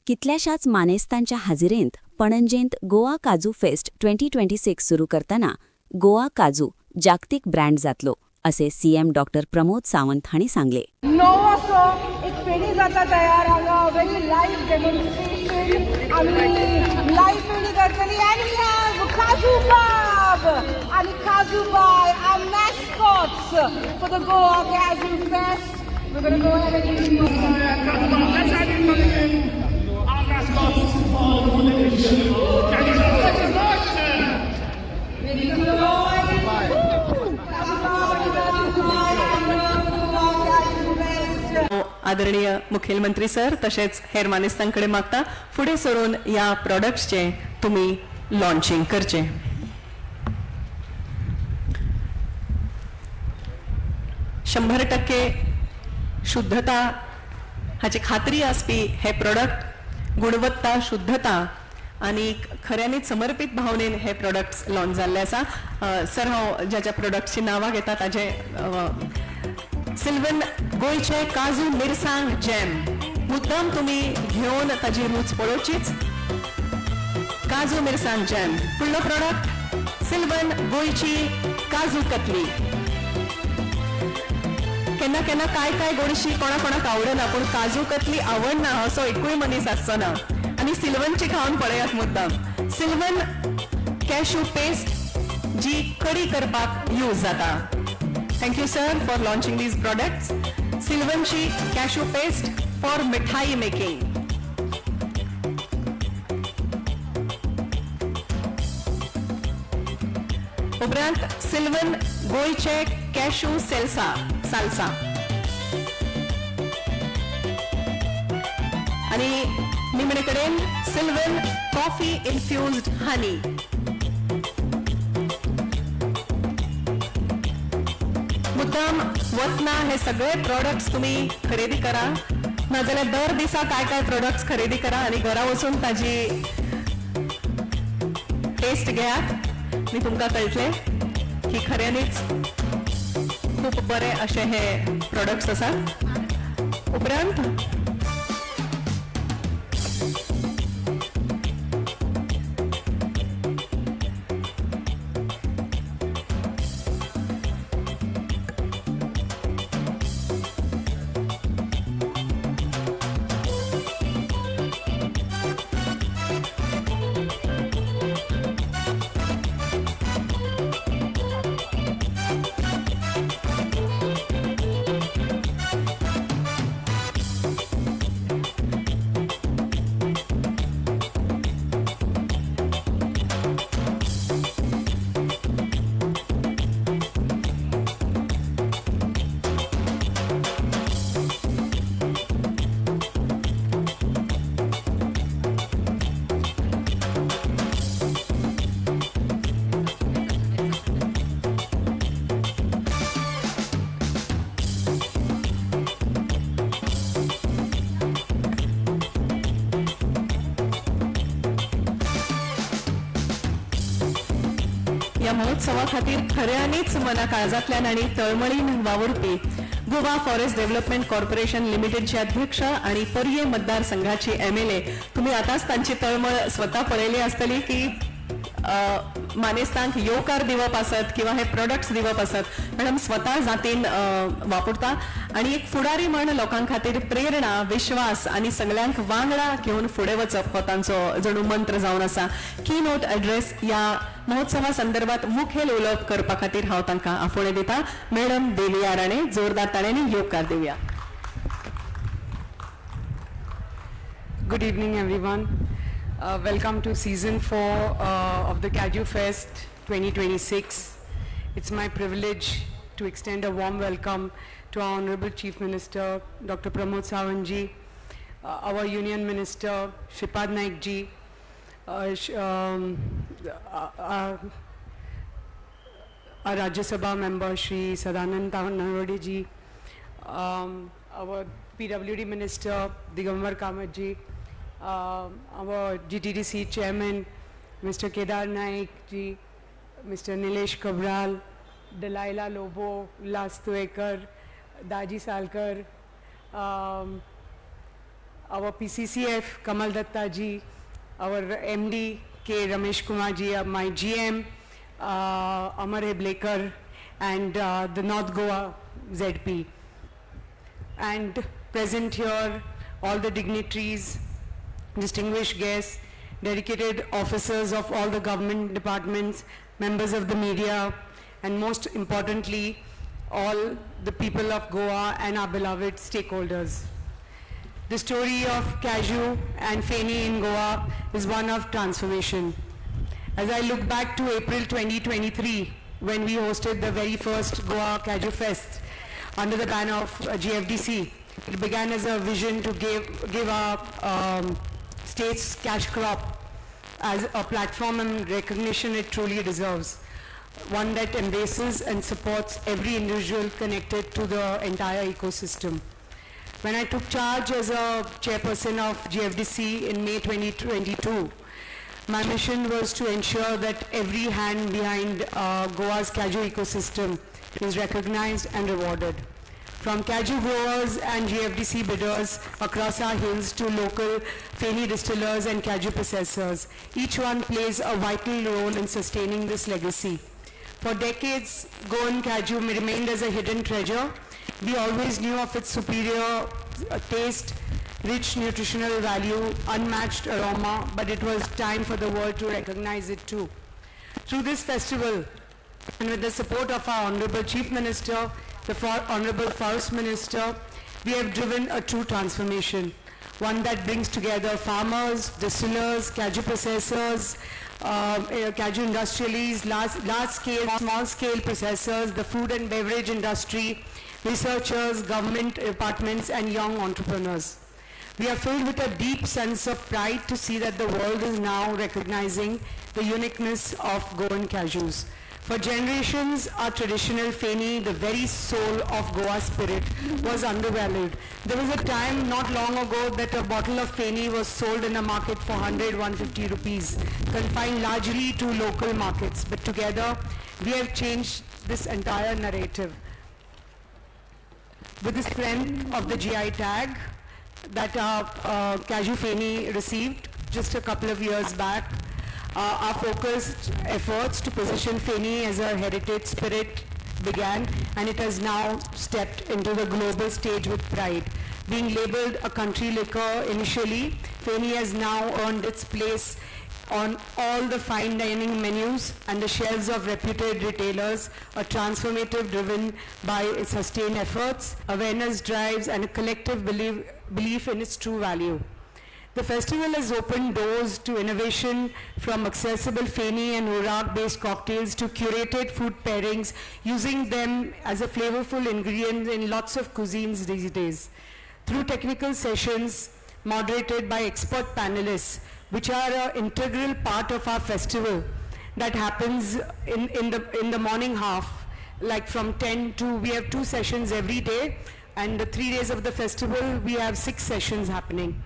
कितल्याशाच मानेस्तांच्या हाजिरेंत पणजेंत गोवा काजू फेस्ट 2026 सुरू करताना गोवा काजू जागतिक ब्रँड जातलो असे सीएम डॉक्टर प्रमोद सावंत हांणी सांगले. नवो एक फेणी जाता तयार हांगा वेरी लायव्ह डेमॉन्स्ट्रेशन आमी लायव्ह फेणी करतली आनी वी हॅव काजू बाब आनी Kaju Bai are mascots for the Goa Kaju fest. We're going to go ahead and give you let's have him our mascots for the competition. आदरणीय मुख्यमंत्री सर तसेच हेर मानेस्तांकडे मागता फुडें सरून या प्रोडक्ट्सचे तुम्ही लॉन्चिंग करचे. शंभर टक्के शुद्धता हाची खात्री आसपी हे प्रोडक्ट गुणवत्ता शुद्धता आणि खऱ्यांनीच समर्पित भावनेन हे प्रोडक्ट्स लॉन्च जाल्ले आसा. सर हांव ज्या प्रोडक्ट्सची नांवां घेता ताजे सिल्वन गोयचे काजू मिरसांग जॅम मुद्दाम तुम्ही घेवन ताजी रूच पळोवचीच. काजू मिरसांग जॅम. फुडलो प्रोडक्ट सिल्वन गोयची काजू कतली. केन्ना केन्ना काय गोडशी कोणाक आवडना पूण काजू कतली आवडना असो एकूय मनीस आसचो ना आनी सिल्वनची खावन पळयात मुद्दाम. सिल्वन कॅशू पेस्ट जी कडी करपाक यूज जाता. Thank you sir for launching these products. सिल्वनची cashew paste for mithai making. उपरांत सिल्वन गोयचे कॅशू साल्सा आणि निमणे कडेन सिल्वन कॉफी इन्फ्युज्ड हनी. मुद्दाम वतना हे सगळे प्रोडक्ट्स तुम्ही खरेदी करा नाजाल्यार दर दिसा काय प्रोडक्ट्स खरेदी करा आणि घरा वचून ताजी टेस्ट घेयात आणि तुमकां कळटले की खऱ्यांनीच खूप बरे असे हे प्रोडक्ट्स आसात. उपरांत या महोत्सवा खातीर खऱ्यांनीच मना काळजांतल्यान आणि तळमळीन वावुरपी गोवा फॉरेस्ट डेव्हलपमेंट कॉर्पोरेशन लिमिटेडचे अध्यक्ष आणि पर्ये मतदारसंघाची एमएलए तुम्ही आताच तांची तळमळ स्वतः पळयली आसतली की मानेस्तांक येवकार दिवप आसत किंवा हे प्रोडक्ट्स दिवप आसत. मॅडम स्वतः जातीन वापरता आणि एक फुडारी म्हण लोकां खातीर प्रेरणा विश्वास आणि सगळ्यांक वांगडा घेऊन फुडें वचप हो तांचो जणू मंत्र जावन आसा. की नोट एड्रेस या महोत्सवा संदर्भात मुखेल उलोवप करपा खातीर हांव तांकां आफोणे दिता. मॅडम देविया राणे जोरदार ताणेंनी येवकार दिवया. Good evening everyone. Welcome to season 4 of the Kaju Fest 2026. It's my privilege to extend a warm welcome to our Honorable Chief Minister Dr. Pramod Sawant ji, our Union Minister Shripad Naik ji, our Rajya Sabha member Shri Sadanand Nawadhi ji, our PWD Minister Digambar Kamath ji, our GTDC Chairman Mr. Kedar Naik ji, Mr. Nilesh Kabral, Delilah Lobo, Ulas Tuekar, Daji Salkar, our PCCF, Kamal Datta ji, our MD, K. Ramesh Kumar ji, my GM, Amar Heblekar, and the North Goa ZP. And present here, all the dignitaries, distinguished guests, dedicated officers of all the government departments, members of the media, and most importantly, all the people of Goa and our beloved stakeholders. The story of Cashew and Feni in Goa is one of transformation. As I look back to April 2023, when we hosted the very first Goa Cashew Fest under the banner of GFDC, it began as a vision to give our state's cash crop as a platform and recognition it truly deserves. One that embraces and supports every individual connected to the entire ecosystem. When I took charge as a chairperson of GFDC in May 2022, my mission was to ensure that every hand behind Goa's cashew ecosystem is recognized and rewarded. From cashew growers and GFDC bidders across our hills to local Feni distillers and cashew processors, each one plays a vital role in sustaining this legacy. For decades, Goan cashew remained as a hidden treasure. We always knew of its superior taste, rich nutritional value, unmatched aroma, but it was time for the world to recognize it too. Through this festival, and with the support of our Honorable Chief Minister, the Honorable Forest Minister, we have driven a true transformation, one that brings together farmers, distillers, cashew processors, cashew industrialists, large-scale, small-scale processors, the food and beverage industry, researchers, government departments, and young entrepreneurs. We are filled with a deep sense of pride to see that the world is now recognizing the uniqueness of Goan cashews. For generations, our traditional Feni, the very soul of Goa spirit, was undervalued. There was a time not long ago that a bottle of Feni was sold in a market for 100-150 rupees, confined largely to local markets. But together, we have changed this entire narrative. With the strength of the GI tag that our cashew Feni received just a couple of years back, our focused efforts to position Feni as a heritage spirit began, and it has now stepped into the global stage with pride. Being labeled a country liquor initially, Feni has now earned its place on all the fine dining menus and the shelves of reputed retailers, a transformative driven by its sustained efforts, awareness drives, and a collective belief in its true value. The festival has opened doors to innovation, from accessible Feni and Urag-based cocktails to curated food pairings, using them as a flavorful ingredient in lots of cuisines these days. Through technical sessions moderated by expert panelists, which are an integral part of our festival that happens in the morning half, like from 10 to, we have 2 sessions every day, and the 3 days of the festival, we have 6 sessions happening.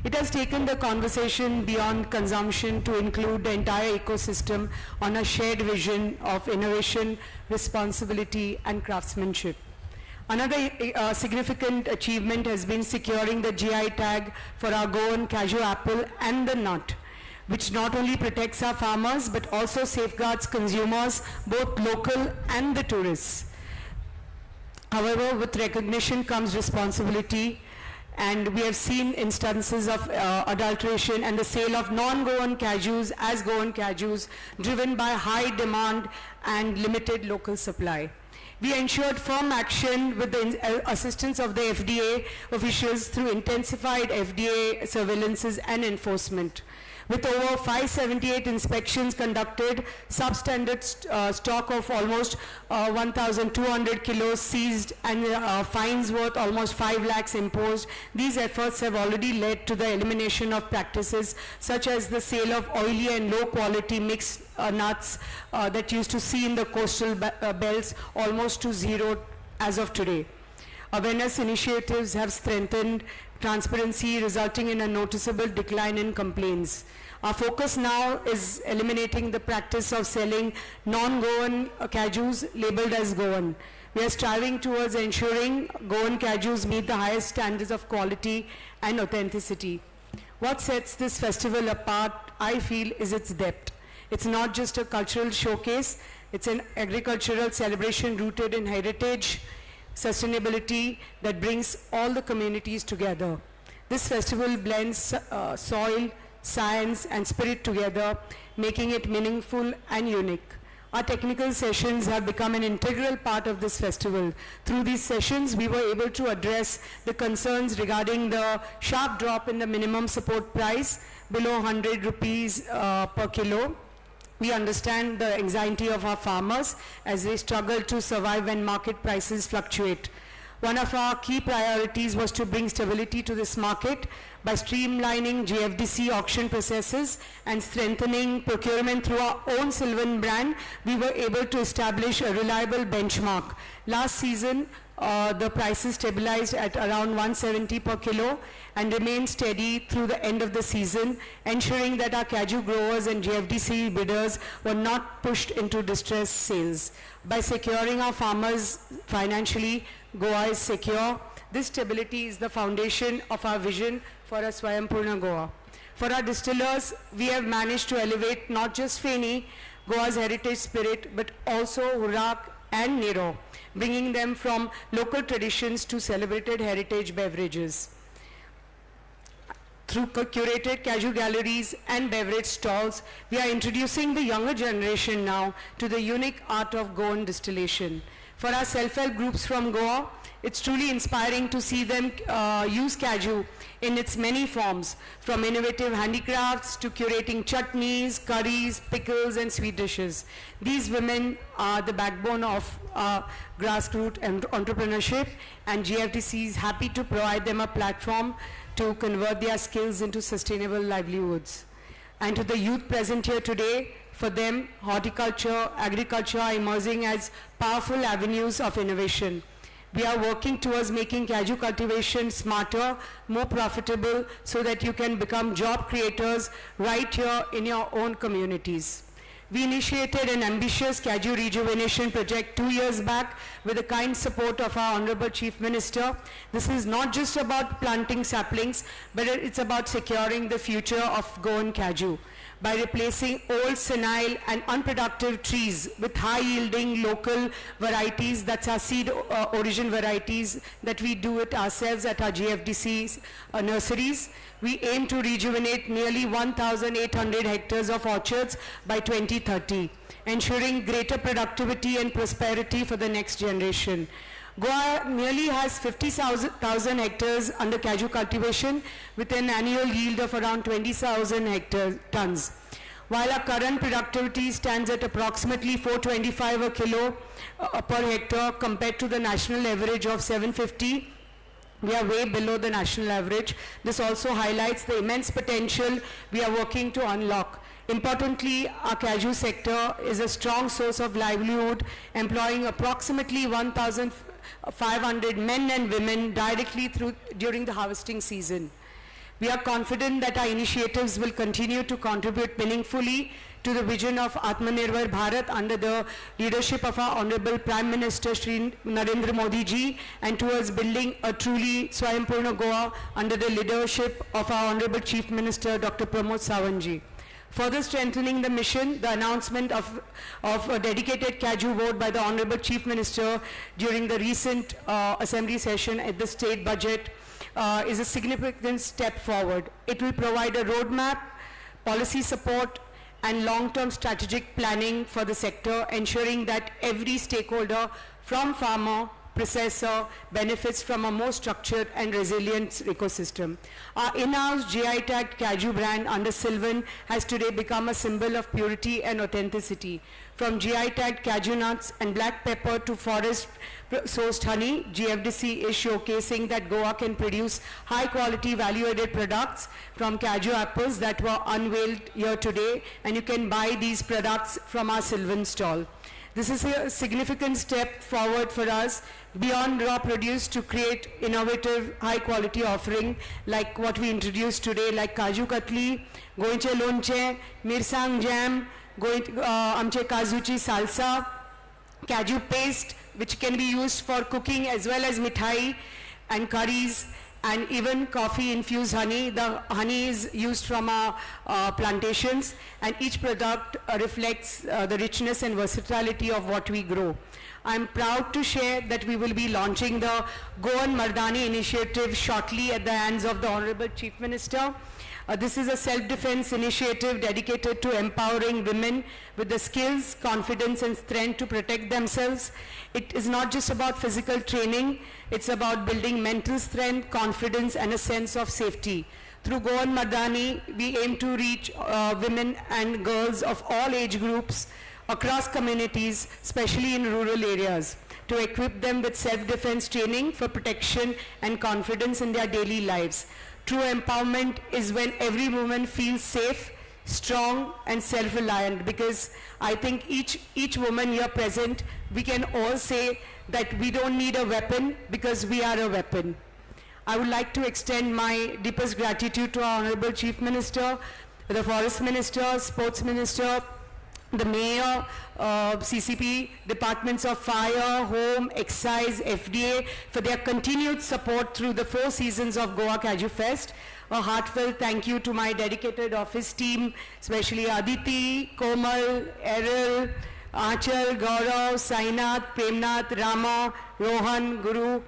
It has taken the conversation beyond consumption to include the entire ecosystem on a shared vision of innovation, responsibility, and craftsmanship. Another significant achievement has been securing the GI tag for our Goan cashew apple and the nut, which not only protects our farmers but also safeguards consumers, both local and the tourists. However, with recognition comes responsibility, and we have seen instances of adulteration and the sale of non-Goan cashews as Goan cashews, driven by high demand and limited local supply. We ensured firm action with the assistance of the FDA officials through intensified FDA surveillances and enforcement. With over 578 inspections conducted, substandard stock of almost 1,200 kilos seized, and fines worth almost 5 lakhs imposed, these efforts have already led to the elimination of practices such as the sale of oily and low quality mixed nuts that used to see in the coastal belts, almost to zero as of today. Awareness initiatives have strengthened transparency, resulting in a noticeable decline in complaints. Our focus now is eliminating the practice of selling non-Goan cashews labeled as Goan. We are striving towards ensuring Goan Kajus meet the highest standards of quality and authenticity. What sets this festival apart, I feel, is its depth. It's not just a cultural showcase, it's an agricultural celebration rooted in heritage, sustainability that brings all the communities together. This festival blends soil, science and spirit together, making it meaningful and unique. Our technical sessions have become an integral part of this festival. Through these sessions, we were able to address the concerns regarding the sharp drop in the minimum support price below 100 rupees per kilo. We understand the anxiety of our farmers as they struggle to survive when market prices fluctuate. One of our key priorities was to bring stability to this market by streamlining GFDC auction processes and strengthening procurement through our own Sylvan brand. We were able to establish a reliable benchmark. Last season, the prices stabilized at around 170 per kilo and remained steady through the end of the season, ensuring that our Kaju growers and GFDC bidders were not pushed into distressed sales. By securing our farmers financially, Goa is secure. This stability is the foundation of our vision for a Swayampurna Goa. For our distillers, we have managed to elevate not just Feni, Goa's heritage spirit, but also Hurak and Nero, bringing them from local traditions to celebrated heritage beverages. Through curated Kaju galleries and beverage stalls, we are introducing the younger generation now to the unique art of Goan distillation. For our self-help groups from Goa, it's truly inspiring to see them use Kaju in its many forms, from innovative handicrafts to curating chutneys, curries, pickles and sweet dishes. These women are the backbone of grassroots entrepreneurship, and GFDC is happy to provide them a platform to convert their skills into sustainable livelihoods. And to the youth present here today, for them, horticulture, agriculture are emerging as powerful avenues of innovation. We are working towards making Kaju cultivation smarter, more profitable, so that you can become job creators right here in your own communities. We initiated an ambitious Kaju rejuvenation project 2 years back with the kind support of our Honorable Chief Minister. This is not just about planting saplings, but it's about securing the future of Goan Kaju by replacing old, senile and unproductive trees with high-yielding local varieties, that's our seed origin varieties that we do it ourselves at our GFDC nurseries. We aim to rejuvenate nearly 1,800 hectares of orchards by 2030, ensuring greater productivity and prosperity for the next generation. Goa nearly has 50,000 hectares under Kaju cultivation with an annual yield of around 20,000 tons. While our current productivity stands at approximately 425 a kilo per hectare compared to the national average of 750, we are way below the national average. This also highlights the immense potential we are working to unlock. Importantly, our Kaju sector is a strong source of livelihood, employing approximately 1,500 men and women directly during the harvesting season. We are confident that our initiatives will continue to contribute meaningfully to the vision of Atmanirbhar Bharat under the leadership of our Honorable Prime Minister Shri Narendra Modi ji, and towards building a truly Swayampurna Goa under the leadership of our Honorable Chief Minister Dr. Pramod Sawant ji. Further strengthening the mission, the announcement of a dedicated Kaju board by the Honorable Chief Minister during the recent Assembly session at the state budget is a significant step forward. It will provide a roadmap, policy support, and long-term strategic planning for the sector, ensuring that every stakeholder from farmer, processor benefits from a more structured and resilient ecosystem. Our in-house GI tagged Kaju brand under Sylvan has today become a symbol of purity and authenticity. From GI tagged Kaju nuts and black pepper to forest sourced honey, GFDC is showcasing that Goa can produce high quality value added products from Kaju apples that were unveiled here today, and you can buy these products from our Sylvan stall. This is a significant step forward for us beyond raw produce to create innovative high quality offering like what we introduced today, like Kaju Katli, Goinche Lonche, Mirsang Jam, आमचे काजूची salsa, Kaju paste, which can be used for cooking as well as mithai and curries and even coffee infused honey. The honey is used from our plantations, and each product reflects the richness and versatility of what we grow. I'm proud to share that we will be launching the Goan Mardani initiative shortly at the hands of the Honorable Chief Minister. This is a self-defense initiative dedicated to empowering women with the skills, confidence and strength to protect themselves. It is not just about physical training, it's about building mental strength, confidence and a sense of safety. Through Goan Mardani, we aim to reach women and girls of all age groups across communities, especially in rural areas, to equip them with self-defense training for protection and confidence in their daily lives. True empowerment is when every woman feels safe, strong and self-reliant, because I think each woman here present, we can all say that we don't need a weapon because we are a weapon. I would like to extend my deepest gratitude to our Honorable Chief Minister, the Forest Minister, Sports Minister, the Mayor, CCP, Departments of Fire, Home, Excise, FDA for their continued support through the 4 seasons of Goa Kaju Fest. A heartfelt thank you to my dedicated office team, especially Aditi, Komal, Errol, Achal, Gaurav, Sainath, Premnath, Rama, Rohan, Guru,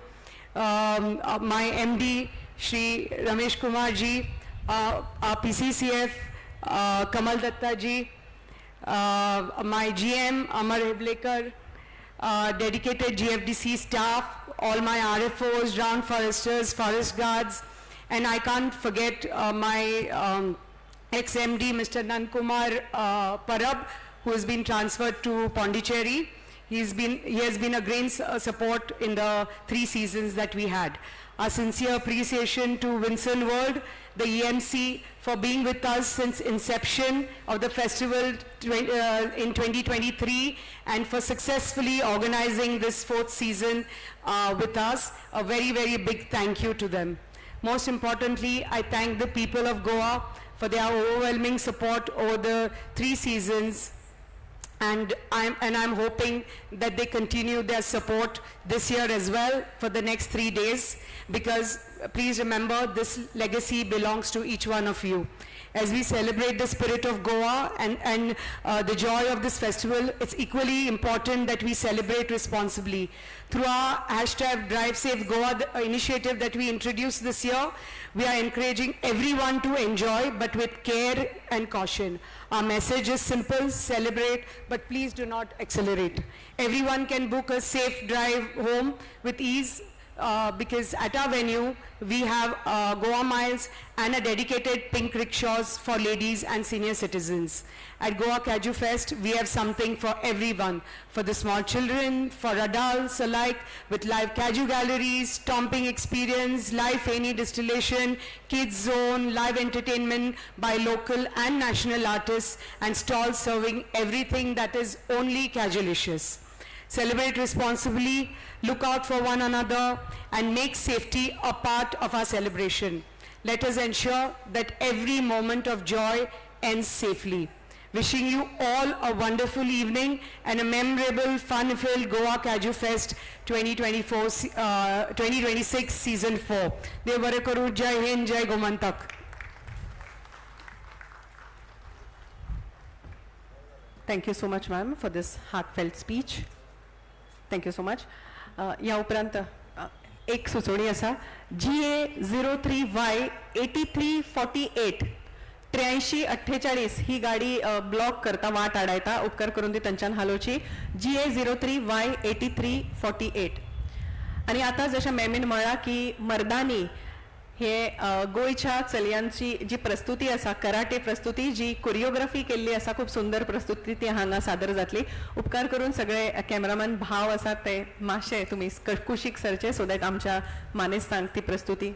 my MD, Shri Ramesh Kumar ji, our PCCF, Kamal Datta ji, my GM, Amar Heblekar, dedicated GFDC staff, all my RFOs, ground foresters, forest guards, and I can't forget my ex-MD, Mr. Nankumar Parab, who has been transferred to Pondicherry. He has been a great support in the 3 seasons that we had. Our sincere appreciation to Vincent World, the EMC, for being with us since inception of the festival in 2023 and for successfully organizing this 4th season with us. A very, very big thank you to them. Most importantly, I thank the people of Goa for their overwhelming support over the 3 seasons. And I'm hoping that they continue their support this year as well for the next 3 days, because please remember, this legacy belongs to each one of you. As we celebrate the spirit of Goa and the joy of this festival, it's equally important that we celebrate responsibly. Through our hashtag Drive Safe Goa initiative that we introduced this year, we are encouraging everyone to enjoy, but with care and caution. Our message is simple: celebrate, but please do not accelerate. Everyone can book a safe drive home with ease, because at our venue, we have Goa Miles and a dedicated pink rickshaws for ladies and senior citizens. At Goa Kaju Fest, we have something for everyone, for the small children, for adults alike, with live Kaju galleries, stomping experience, live Feni distillation, kids zone, live entertainment by local and national artists, and stalls serving everything that is only Kajulicious. Celebrate responsibly, look out for one another, and make safety a part of our celebration. Let us ensure that every moment of joy ends safely. Wishing you all a wonderful evening and a memorable, fun-filled Goa Kaju Fest 2026 Season 4. Dev bare karu. Jai Hind, Jai Gomantak. Thank you so much, ma'am, for this heartfelt speech. Thank you so much. या उपरांत एक सुचोवणी आसा. GA03Y 8348 8348 ही गाडी block करता, वाट आडायता. उपकार करून ती तांच्यान हालोवची. GA03Y 8348. आणि आता जशें मॅमीन म्हळां की मर्दानी हे गोंयच्या चलयांची जी प्रस्तुती आसा, कराटे प्रस्तुती, जी कोरियोग्राफी केल्ली आसा, खूब सुंदर प्रस्तुती ती हांगा सादर जातली. उपकार करून सगळे कॅमेरामॅन भाव आसात ते मातशे तुमी कुशीक सरचे, सो दॅट आमच्या मानेस्तांक ती प्रस्तुती.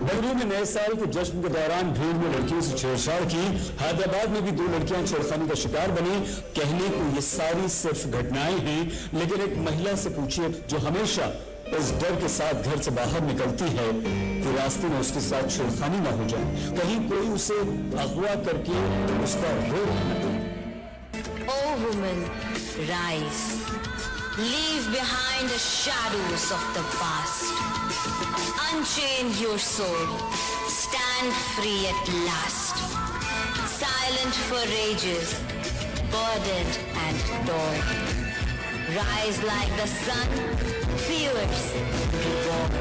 बंगलुरु में नए साल के जश्न के दौरान भीड़ में लड़कियों से छेड़छाड़ की. हैदराबाद में भी 2 लड़कियां छेड़खानी का शिकार बनी. कहने को ये सारी सिर्फ घटनाएं हैं, लेकिन एक महिला से पूछिए जो हमेशा इस डर के साथ घर से बाहर निकलती है कि रास्ते में उसके साथ छेड़खानी ना हो जाए, कहीं कोई उसे अगवा करके उसका रोक न दे. woman, rise. Leave behind the shadows of the past. Unchain your soul. Stand free at last. Silent for ages, burdened and torn. Rise like the sun, fierce, reborn.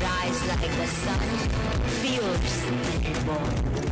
Rise like the sun, fierce and reborn.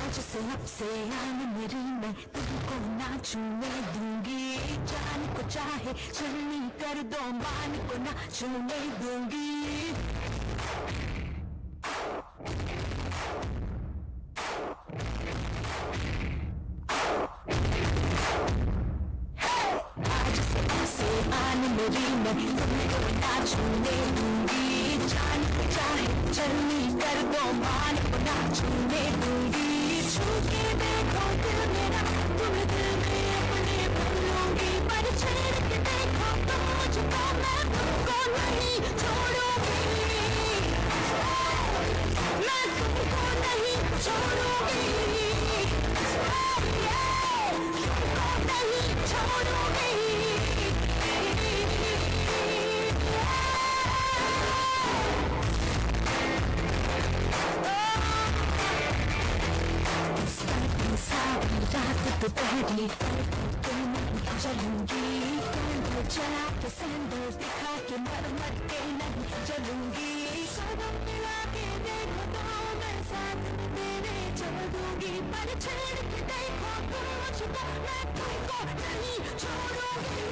आज से अब से आन मेरी मैं तुमको ना छूने दूंगी जान को चाहे चलनी कर दो मान को ना छूने दूंगी आज से अब से आन मेरी मैं तुमको ना छूने दूंगी जान को चाहे चलनी कर दो मान को ना छूने दूंगी छू के देखो दिल मेरा तुम दिल में अपने भर लूंगी पर छेड़ के देखो तो मुझको मैं तुमको नहीं छोड़ूंगी मैं तुमको नहीं छोड़ूंगी तुमको नहीं छोड़ूंगी सारी रात दोपहरी नहीं चलूंगी चला के सैंडल दिखा के मर मर के नहीं चलूंगी कदम मिला के देखो तो मैं साथ में तेरे चल दूंगी पर छेड़ के देखो तो मुझको मैं तुमको नहीं छोड़ूंगी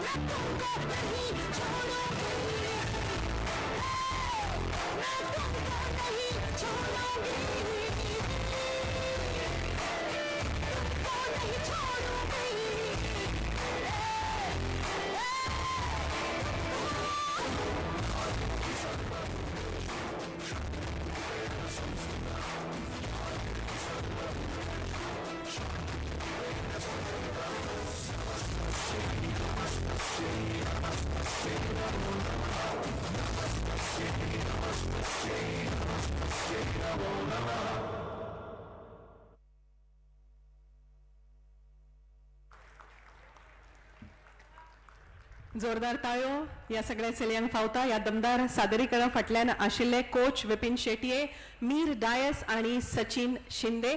मैं तुमको नहीं छोड़ूंगी मैं तुमको नहीं छोड़ूंगी जोरदार ताळयो या सगळ्या चलयांक फावता या दमदार सादरीकरण फाटल्यान आशिल्ले कोच विपिन शेटये मीर डायस आणि सचिन शिंदे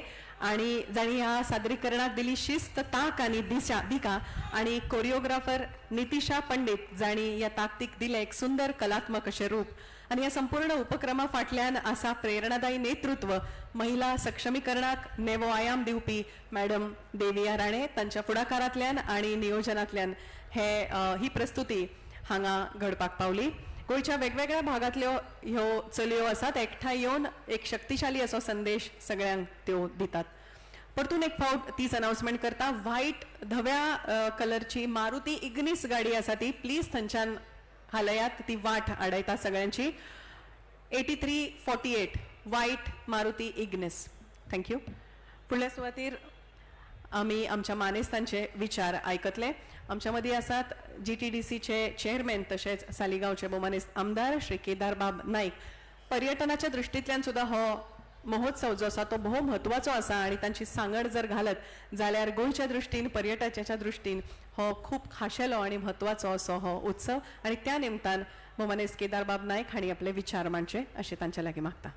आणि जाणी ह्या सादरीकरणाक दिली शिस्त तांक आणि दिका आणि कोरिओग्राफर नितिशा पंडित जाणी या ताकतीक दिले एक सुंदर कलात्मक अशें रूप आणि या संपूर्ण उपक्रमा फाटल्यान आसा प्रेरणादायी नेतृत्व महिला सक्षमीकरणाक नेवो आयाम दिवपी मॅडम देविया राणे तांच्या फुडाकारांतल्यान आणि नियोजनांतल्यान ही प्रस्तुती हांगा घडपाक पावली गोंयच्या वेगवेगळ्या भागांतल्यो ह्यो चलयो आसात एकठांय येवन एक शक्तिशाली असो संदेश सगळ्यांक त्यो दितात परतून एक फावट तीच अनाउन्समेंट करता व्हाईट धव्या कलरची मारुती इग्निस गाडी आसा ती प्लीज थंयच्यान हालयात ती वाट आडयता सगळ्यांची 8348 व्हाईट मारुती इग्निस. थँक्यू. फुडल्या सुवातेर आमी आमच्या मानेस्तांचे विचार आयकतले. आमच्या मदीं आसात GTDCचे चेअरमॅन तशेंच सालिगांवचे भोवमानेस्त आमदार श्री केदारबाब नाईक. पर्यटनाच्या दृश्टींतल्यान सुद्धा हो महोत्सव जो आसा तो भोव म्हत्वाचो आसा आनी तांची सांगड जर घालत जाल्यार गोंयच्या दृश्टीन पर्यटनाच्या दृश्टीन हो खूब खाशेलो आनी म्हत्वाचो असो हो उत्सव आनी त्या निमतान भोवमानेस्त केदारबाब नाईक हांणी आपले विचार मांडचे अशें तांचे लागीं मागता.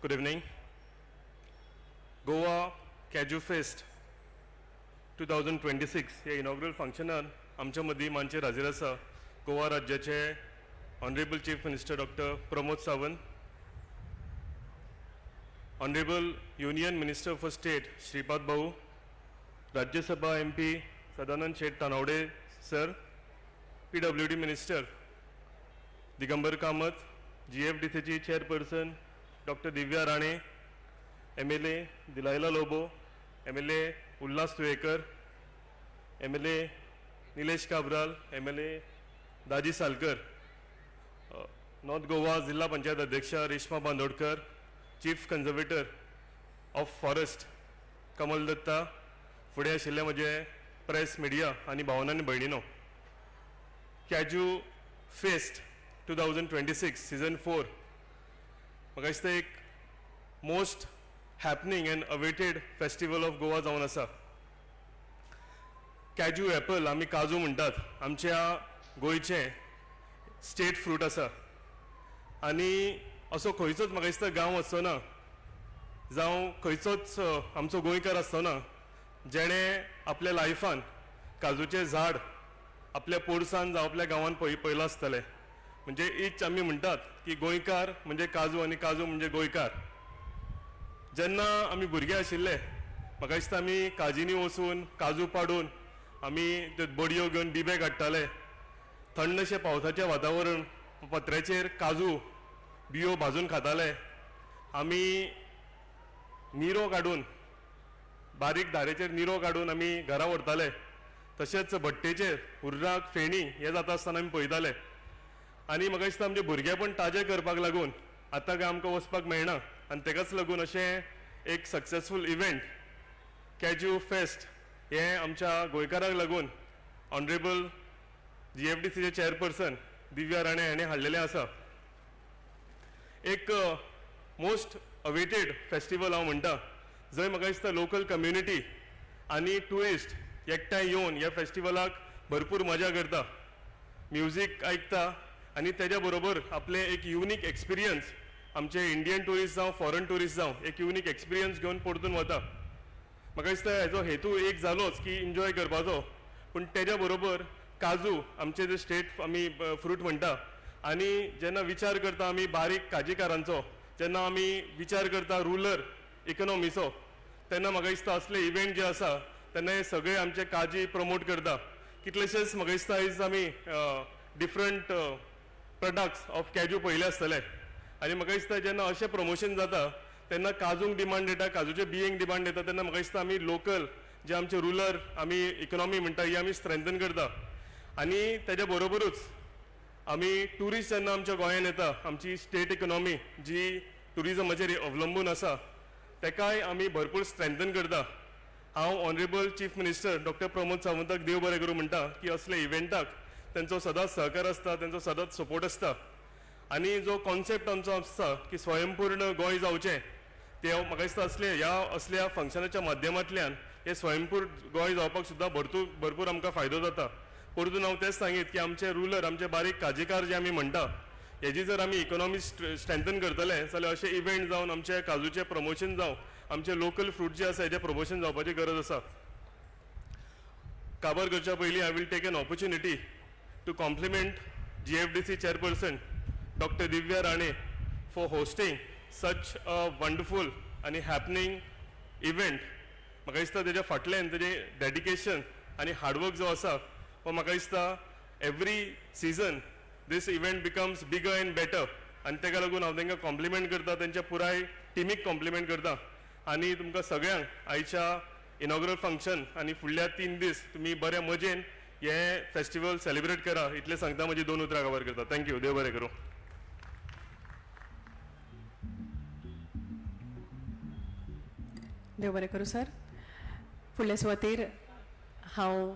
Good evening. Goa Kaju Fest 2026 ह्या इनॉग्रल फंक्शनान आमच्या मदीं मानचेर हाजीर आसा गोवा राज्याचे honourable chief minister doctor Pramod Sawant, honourable union minister for state Shripad Bhau, Rajya Sabha MP Sadanand Sheth Tanavade sir, PWD minister Digambar Kamat, GFDCची chairperson doctor Divya Rane, MLA Delilah Lobo, MLA Ulhas Tuyekar, MLA Nilesh Cabral, MLA Daji Salkar, north Goa जिल्हा पंचायत अध्यक्षा Reshma Bandodkar, chief conservator of forest Kamal Datta, फुडें आशिल्ले म्हजे प्रेस मिडिया आनी भावना आनी भयणीनो. कॅजू फेस्ट 2026 सीझन 4 म्हाका दिसता एक most happening and awaited festival of Goa जावन आसा. कॅजू एपल आमी काजू म्हणटात, आमच्या गोंयचे स्टेट फ्रूट आसा आनी असो खंयचोच म्हाका दिसता गांव आसचो जावं खंयचोच आमचो गोंयकार आसचो जेणे आपल्या लायफान काजूचें झाड आपल्या पोरसान जावं आपल्या गांवांत पयलो आसतलें. म्हणजे हीच आमी म्हणटात की गोंयकार म्हणजे काजू आनी काजू म्हणजे गोंयकार. जेन्ना आमी भुरगे आशिल्ले म्हाका दिसता आमी काजींनी वचून काजू पाडून आमी त्यो बडयो घेवन बिबे काडटाले. थंडशें पावसाचें वातावरण, पत्र्याचेर काजू बियो भाजून खाताले. आमी निरो काडून बारीक धारेचेर निरो काडून आमी घरा व्हरताले. तशेंच भट्टेचेर हुर्राक फेणी हे जाता आसतना आमी पळयताले. आनी म्हाका दिसता आमचे भुरगेपण ताजें करपाक लागून आतां काय आमकां वचपाक मेळना आनी तेकाच लागून अशें एक सक्सेसफूल इव्हेंट कॅजू फेस्ट हे आमच्या गोंयकाराक लागून ऑनरेबल GFDCचे चेअरपर्सन दिव्या राणे हाणें हाडलेलें आसा. एक मोस्ट अवेटेड फेस्टिवल हांव म्हणटा जंय म्हाका दिसता लोकल कम्युनिटी आनी ट्युरिस्ट एकठांय येवन ह्या फेस्टिवलाक भरपूर मजा करता, म्युजीक आयकता आनी तेज्या बरोबर आपले एक युनीक एक्सपिरियन्स आमचे इंडियन टुरिस्ट जावं फॉरेन टुरिस्ट जावं एक युनीक एक्सपिरियन्स घेवन परतून वता. म्हाका दिसता हेजो हेतू एक जालोच की एन्जॉय करपाचो, पूण तेज्या बरोबर काजू आमचे जे स्टेट आमी फ्रूट म्हणटा आनी जेन्ना विचार करता आमी बारीक काजीकारांचो, जेन्ना आमी विचार करता रुरल इकॉनॉमीचो, तेन्ना म्हाका दिसता असले इव्हेंट जे आसा तेन्ना हे सगळे आमचे काजी प्रमोट करता. कितलेशेच म्हाका दिसता आयज आमी डिफरंट प्रोडक्ट्स ऑफ कॅजू पयले आसतले आनी म्हाका दिसता जेन्ना अशें प्रमोशन जाता तेन्ना काजूंक डिमांड येता, काजूचे बियेंक डिमांड येता, तेन्ना म्हाका दिसता आमी लोकल जे आमचे रुरल आमी इकॉनॉमी म्हणटा ही आमी स्ट्रेंथन करता. आनी तेज्या बरोबरूच आमी ट्युरिस्ट जेन्ना आमच्या गोंयांत येता, आमची स्टेट इकॉनॉमी जी ट्युरिजमाचेर अवलंबून आसा तेकाय आमी भरपूर स्ट्रेंथन करता. हांव honourable chief minister doctor Pramod सावंताक देव बरें करूं म्हणटा की असले इव्हेंटाक तेंचो सदांच सहकार आसता, तेंचो सदांच सपोर्ट आसता. आनी जो कॉन्सेप्ट आमचो आसता की स्वयंपूर्ण गोंय जावचें ते म्हाका दिसता असल्या फंक्शनाच्या माध्यमांतल्यान हे स्वयंपूर्ण गोंय जावपाक सुद्दां भरपूर आमकां फायदो जाता. परतून हांव तेच सांगीत की आमचे रुरल आमचे बारीक काजीकार जे आमी म्हणटा हेजी जर आमी इकॉनॉमी स्ट्रेंथन करतले जाल्यार अशे इव्हेंट जावन आमचे काजूचे प्रमोशन जावं, आमचे लोकल फ्रूट जे आसा हेजें प्रमोशन जावपाची गरज आसा. काबार करच्या पयलीं I will take an opportunity to compliment GFDC chairperson Dr. Divya Rane for hosting such a wonderful and happening event. म्हाका दिसता तेज्या फाटल्यान तेजें डेडिकेशन आनी हार्डवर्क जो आसा हो म्हाका दिसता every season this event becomes bigger and better आनी तेका लागून हांव तांकां कॉम्प्लिमेंट करता, तेंच्या पुराय टिमीक कॉम्प्लिमेंट करता आनी तुमकां सगळ्यांक आयच्या इनॉग्रल फंक्शन आनी फुडल्या 3 दीस तुमी बऱ्या मजेन हे फेस्टिवल सेलिब्रेट करा, इतलें सांगता म्हजी 2 उतरां कवर करता. थँक्यू. देव बरें करूं. देव बरें करूं सर. फुडले सुवातेर हांव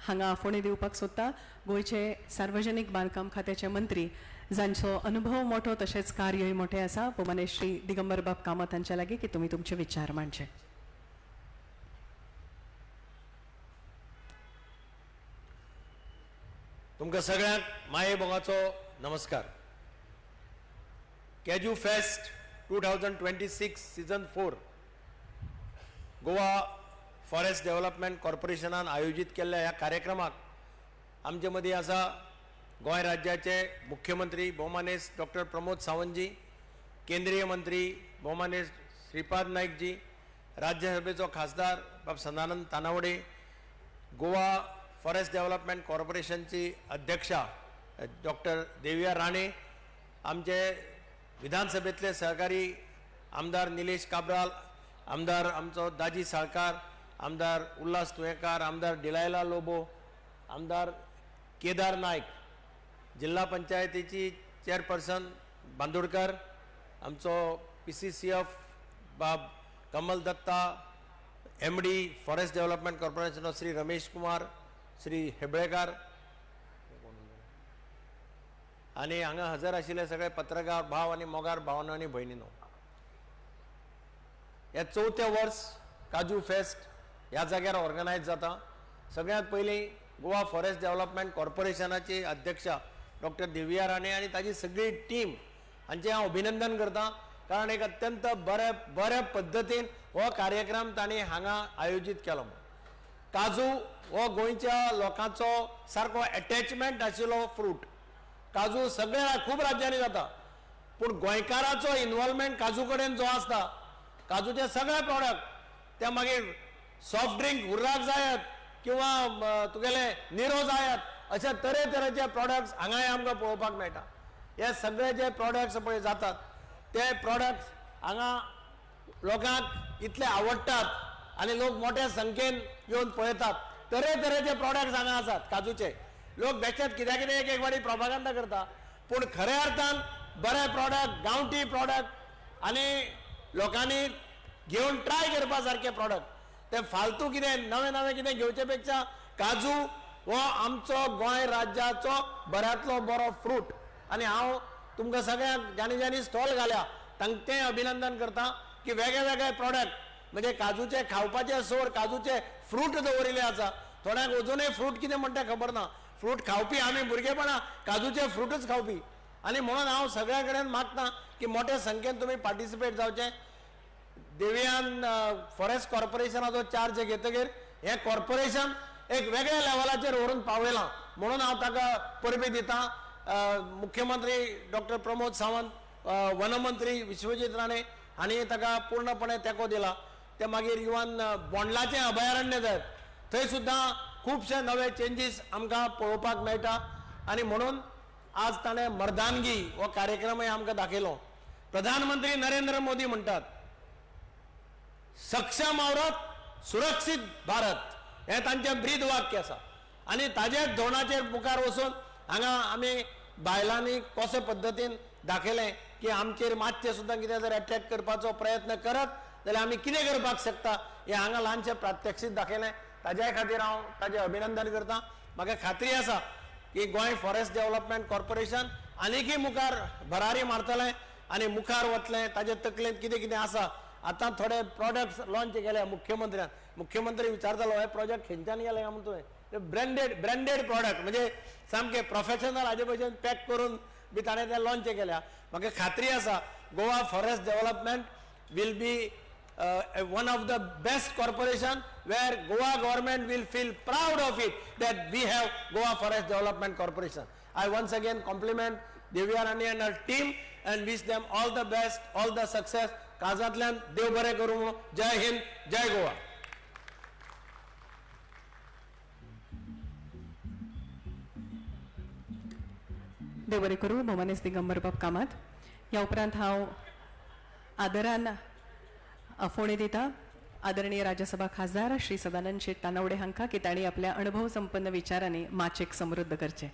हांगा आफोणी दिवपाक सोदता गोंयचे सार्वजनीक बांदकाम खात्याचे मंत्री, जांचो अनुभव मोठो तशेंच कार्यय मोठे आसा, भोवमानेश श्री दिगंबर बाब कामत हांचे लागीं की तुमी तुमचे विचार मांडचे. तुमकां सगळ्यांक माये भोगाचो नमस्कार. Cashew fest 2026 season 4 Goa forest development कॉर्पोरेशनान आयोजीत केल्ल्या ह्या कार्यक्रमाक आमचे मदीं आसा गोंय राज्याचे मुख्यमंत्री भोवमानेश डॉक्टर प्रमोद सावंतजी, केंद्रीय मंत्री भोवमानेश श्रीपाद नाईकजी, राज्यसभेचो खासदार बाब सदानंद तानावडे, गोवा फॉरेस्ट डेव्हलपमेंट कॉर्पोरेशनची अध्यक्षा डॉक्टर देविया राणे, आमचे विधानसभेतले सहकारी आमदार निलेश काब्राल, आमदार आमचो दाजी साळकार, आमदार उल्हास तुयेकार, आमदार डिलायला लोबो, आमदार केदार नायक, जिल्हा पंचायतीची चेअरपर्सन बांदोडकर, आमचो PCCF बाब Kamal Datta, MD forest development corporation Shri Ramesh Kumar, Shri Hebalekar आणि हांगा हजर आशिल्ले सगळे पत्रकार भाव आणि मोगार भावनो आणि भयणीनो, हे 4थें वर्स काजू फेस्ट ह्या जाग्यार ऑर्गनायज जाता. सगळ्यात पयलीं गोवा फॉरेस्ट डेव्हलपमेंट कॉर्पोरेशनाची अध्यक्षा डॉक्टर देविया राणे आणि ताजी सगळी टीम हांचे हांव अभिनंदन करता, कारण एक अत्यंत बऱ्या पद्दतीन हो कार्यक्रम तांणी हांगा आयोजीत केलो. काजू हो गोंयच्या लोकांचो सारको अटॅचमेंट आशिल्लो फ्रूट. काजू सगळ्या खूब राज्यांनी जाता, पूण गोंयकाराचो इन्वॉल्वमेंट काजू कडेन जो आसता, काजूचे सगळे प्रॉडक्ट ते मागीर सॉफ्ट ड्रिंक उर्राक जायत किंवा तुगेले निरो जायत, अशे तरेतरेचे प्रॉडक्ट्स हांगाय आमकां पळोवपाक मेळटा. हे सगळे जे प्रॉडक्ट्स पळय जातात ते प्रॉडक्ट्स हांगा लोकांक इतले आवडटात आनी लोक मोठ्या संख्येन येवन पळयतात. तरेतरेचे प्रॉडक्ट्स हांगा आसात काजूचे. लोक बेश्टेच कित्याक कितें एक फावटी प्रोपागंडा करता, पूण खऱ्या अर्थान बरे प्रॉडक्ट, गांवठी प्रॉडक्ट आनी लोकांनी घेवन ट्राय करपा सारखे प्रॉडक्ट, ते फालतू कितें नवें कितें घेवचे पेक्षा काजू हो आमचो गोंय राज्याचो बऱ्यांतलो बरो फ्रूट. आनी हांव तुमकां सगळ्यांक ज्यांनी स्टॉल घाल्या तांचें अभिनंदन करता की वेगळे प्रॉडक्ट म्हणजे काजूचे खावपाचे सोड काजूचे फ्रूट दवरिल्ले आसा. थोड्यांक अजुनूय फ्रूट कितें म्हणटा खबर ना. फ्रूट खावपी आमी भुरगेपणा काजूचे फ्रूटच खावपी. आनी म्हणून हांव सगळ्या कडेन मागता की मोठ्या संख्येन तुमी पार्टिसिपेट जावचें. देवियान फॉरेस्ट कॉर्पोरेशनाचो चार्ज घेतकीर हें कॉर्पोरेशन एक वेगळ्या लेवलाचेर व्हरून पावयलां, म्हणून हांव ताका परबी दितां. मुख्यमंत्री डॉक्टर प्रमोद सावंत, वनमंत्री विश्वजीत राणे हांणी ताका पूर्णपणे तेंको दिला. ते मागीर इवन बोंडलाचें अभयारण्य जाय, थंय सुद्दां खुबशे नवे चेंजीस आमकां पळोवपाक मेळटा. आनी म्हणून आज ताणें मर्दानगी हो कार्यक्रमय आमकां दाखयलो. प्रधानमंत्री नरेंद्र मोदी म्हणटात सक्षम औरत सुरक्षित भारत, हें तांचें ब्रीद वाक्य आसा. आनी ताजेच धोरणाचेर मुखार वचून हांगा आमी बायलांनी कशे पद्दतीन दाखयलें की आमचेर मातशें सुद्दां कितें जर अट्रॅक्ट करपाचो प्रयत्न करत जाल्यार आमी कितें करपाक शकता हें हांगा ल्हानशें प्रात्यक्षीक दाखयलें. ताज्या खातीर हांव ताजें अभिनंदन करतां. म्हाका खात्री आसा की गोंय फॉरेस्ट डेव्हलपमेंट कॉर्पोरेशन आनीकय मुखार भरारी मारतलें आनी मुखार वतलें. ताजे तकलेंत कितें कितें आसा. आतां थोडे प्रॉडक्ट्स लॉन्च केले मुख्यमंत्र्यान. मुख्यमंत्री विचारतालो हे प्रोजेक्ट खंयच्यान गेले काय म्हणून ते ब्रँडेड प्रॉडक्ट म्हणजे सामके प्रोफेशनल हाजे भशेन पॅक करून बी ताणें ते लॉन्च केल्या. म्हाका खात्री आसा Goa forest development will be one of the best corporation where Goa government will feel proud of it that we have Goa Forest Development Corporation. I once again compliment Deviya Rani and her team and wish them all the best, all the success. काजांतल्यान देव बरें करूं. जय हिंद, जय गोवा. देव बरें करूं भोमानेस दिगंबर बाब कामत. ह्या उपरांत हांव आदरान फोणे दिता आदरणीय राज्यसभा खासदार श्री सदानंद शेट तानावडे हांकां की तांणी आपल्या अनुभव संपन्न विचारांनी माचेक समृद्ध करचें.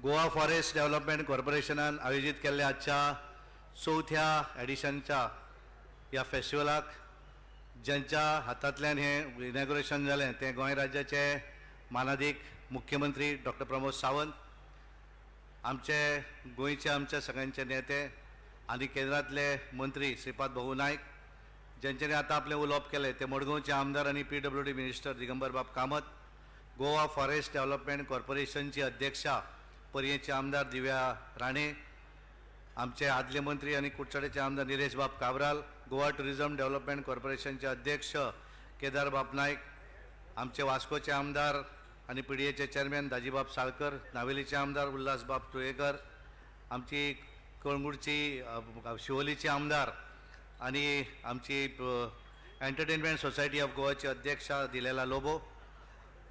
गोवा फॉरेस्ट डेव्हलपमेंट कॉर्पोरेशनान आयोजीत केल्ल्या आजच्या 4थ्या एडिशनच्या ह्या फेस्टिवलाक ज्यांच्या हातांतल्यान हें इनॉग्रेशन जालें तें गोंय राज्याचे मानाधीक मुख्यमंत्री डॉक्टर प्रमोद सावंत, आमचे गोंयचे आमचे सगळ्यांचे नेते आनी केंद्रांतले मंत्री श्रीपाद भोव नायक, ज्यांच्यानी आतां आपलें उलोवप केलें ते मडगांवचे आमदार आनी PWD मिनिस्टर दिगंबर बाब कामत, गोवा फॉरेस्ट डेव्हलपमेंट कॉर्पोरेशनची अध्यक्षा पर्येचे आमदार दिव्या राणे, आमचे आदले मंत्री आनी कुडचडेचे आमदार निलेश बाब काब्राल, गोवा टुरिझम डेव्हलपमेंट कॉर्पोरेशनचे अध्यक्ष केदार बाब नायक, आमचे वास्कोचे आमदार आनी PDAचे चेअरमॅन दाजीबाब साळकर, नावेलीचे आमदार उल्हास बाब तुळेकर, आमची कळंगूटची शिवोलीची आमदार आनी आमची एंटरटेनमेंट सोसायटी ऑफ गोवाची अध्यक्षा दिलेला लोबो,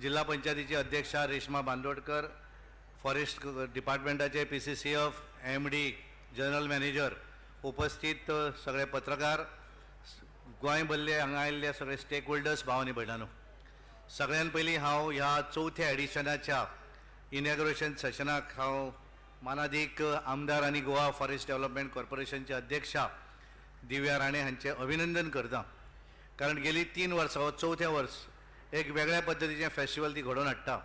जिल्हा पंचायतीची अध्यक्षा रेश्मा बांदोडकर, फॉरेस्ट डिपार्टमेंटाचे PCCF MD जनरल मॅनेजर, उपस्थित सगळे पत्रकार, गोंय भल्ले हांगा आयिल्ले सगळे स्टेक होल्डर्स भाव आनी भयणानो, सगळ्यान पयलीं हांव ह्या 4थ्या एडिशनाच्या इनॉग्रेशन सेशनाक हांव मानाधीक आमदार आनी गोवा फॉरेस्ट डेव्हलपमेंट कॉर्पोरेशनचे अध्यक्षा दिव्या राणे हांचे अभिनंदन करता. कारण गेली 3 वर्सां हो 4थें वर्स एक वेगळ्या पद्दतीचें फेस्टिवल ती घडोवन हाडटा.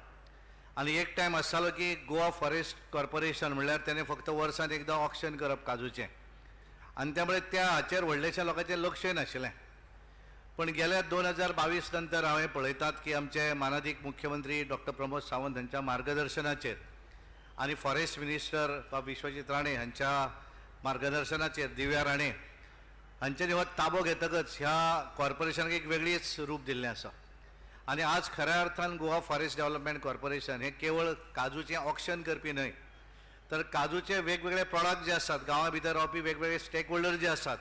आनी एक टायम आसतालो की गोवा फॉरेस्ट कॉर्पोरेशन म्हणल्यार तेणें फक्त वर्सांत एकदां ऑक्शन करप काजूचें, आनी त्यामुळे त्या हाचेर व्हडलेशा लोकांचें लक्षय नाशिल्लें. पण गेल्या 2022 नंतर हांवें पळयतात की आमचे मानाधीक मुख्यमंत्री डॉक्टर प्रमोद सावंत हांच्या मार्गदर्शनाचेर आनी फॉरेस्ट मिनिस्टर विश्वजीत राणे हांच्या मार्गदर्शनाचेर दिव्या राणे हांच्यानी हो ताबो घेतकच ह्या कॉर्पोरेशनाक एक वेगळीच रूप दिल्लें आसा. आनी आज खऱ्या अर्थान गोवा फॉरेस्ट डेव्हलपमेंट कॉर्पोरेशन हे केवळ काजूचें ऑक्शन करपी न्हय, तर काजूचे वेगवेगळे प्रॉडक्ट जे आसात, गांवां भितर रावपी वेगवेगळे स्टेक होल्डर जे आसात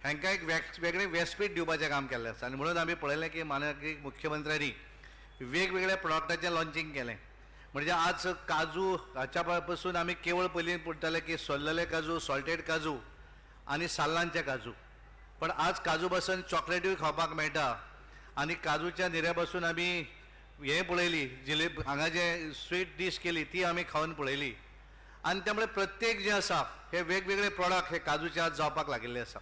हांकां एक वेगळें व्यासपीठ दिवपाचें काम केल्लें आसा. आनी म्हणून आमी पळयलें की माननीय मुख्यमंत्र्यांनी वेगवेगळ्या प्रॉडक्टाचें लॉन्चिंग केलें. म्हणजे आज काजू हाच्या पासून आमी केवळ पयलीं पडटाले की सोललेले काजू, सॉल्टेड काजू आनी साल्लांचे काजू, पण आज काजू पासून चॉकलेटूय खावपाक मेळटा. आनी काजूच्या निऱ्या पासून आमी हें पळयली जिलेबी, हांगा जे स्वीट डीश केली ती आमी खावन पळयली. आनी त्यामुळे प्रत्येक जे आसा हे वेगवेगळे प्रॉडक्ट हे काजूचे आज जावपाक लागिल्ले आसा.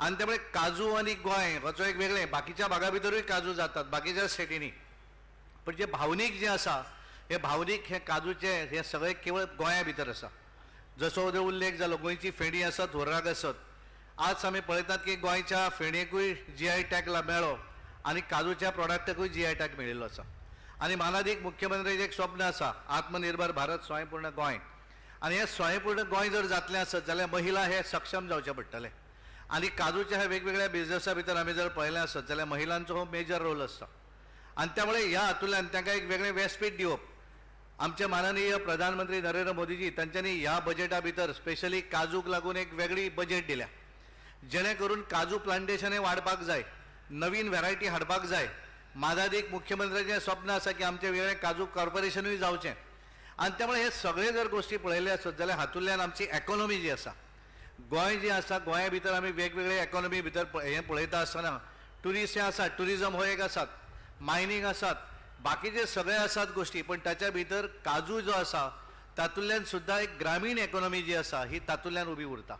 आनी त्यामुळे काजू आनी गोंय हाचो एक वेगळें, बाकीच्या भागा भितरूय काजू जातात बाकीच्या स्टेटींनी, पण जे भावनीक जे आसा हे भावनीक हे काजूचे हे सगळे केवळ गोंया भितर आसा. जसो उल्लेख जालो गोंयची फेणी आसत, हुर्राक आसत, आज आमी पळयतात की गोंयच्या फेणयेकूय GI टॅग मेळ्ळो आनी काजूच्या प्रॉडक्टाकूय GI टॅग मेळिल्लो आसा. आनी मानाधीक मुख्यमंत्र्याचें एक स्वप्न आसा आत्मनिर्भर भारत स्वयंपूर्ण गोंय. आनी हे स्वयंपूर्ण गोंय जर जातलें आसत जाल्यार महिला हे सक्षम जावचे पडटले. आनी काजूच्या ह्या वेगवेगळ्या बिझनसा भितर आमी जर पळयलें आसत जाल्यार महिलांचो हो मेजर रोल आसता. आनी त्यामुळे ह्या हातूंतल्यान तांकां एक वेगळें व्यासपीठ दिवप. आमचे माननीय प्रधानमंत्री नरेंद्र मोदीजी तांच्यांनी ह्या बजेटा भितर स्पेशली काजूक लागून एक वेगळी बजेट दिल्या, जेणे करून काजू प्लांटेशन वाडपाक जाय, नवीन व्हरायटी हाडपाक जाय. मानाधीक मुख्यमंत्र्याचें स्वप्न आसा की आमचें वेगळें काजू कॉर्पोरेशनूय जावचें. आनी त्यामुळे हे सगळे जर गोश्टी पळयल्यो आसत जाल्यार हातूंतल्यान आमची इकॉनॉमी जी आसा, गोंय जी आसा, गोंया भितर आमी वेगवेगळे इकॉनॉमी भितर हें पळयता आसतना ट्युरिस्ट हे आसात, ट्युरिजम हो एक आसात, मायनींग आसात, बाकीचे सगळे आसात गोश्टी, पण ताच्या भितर काजू जो आसा तातूंतल्यान सुद्दां एक ग्रामीण इकॉनॉमी जी आसा ही तातूंतल्यान उबी उरता.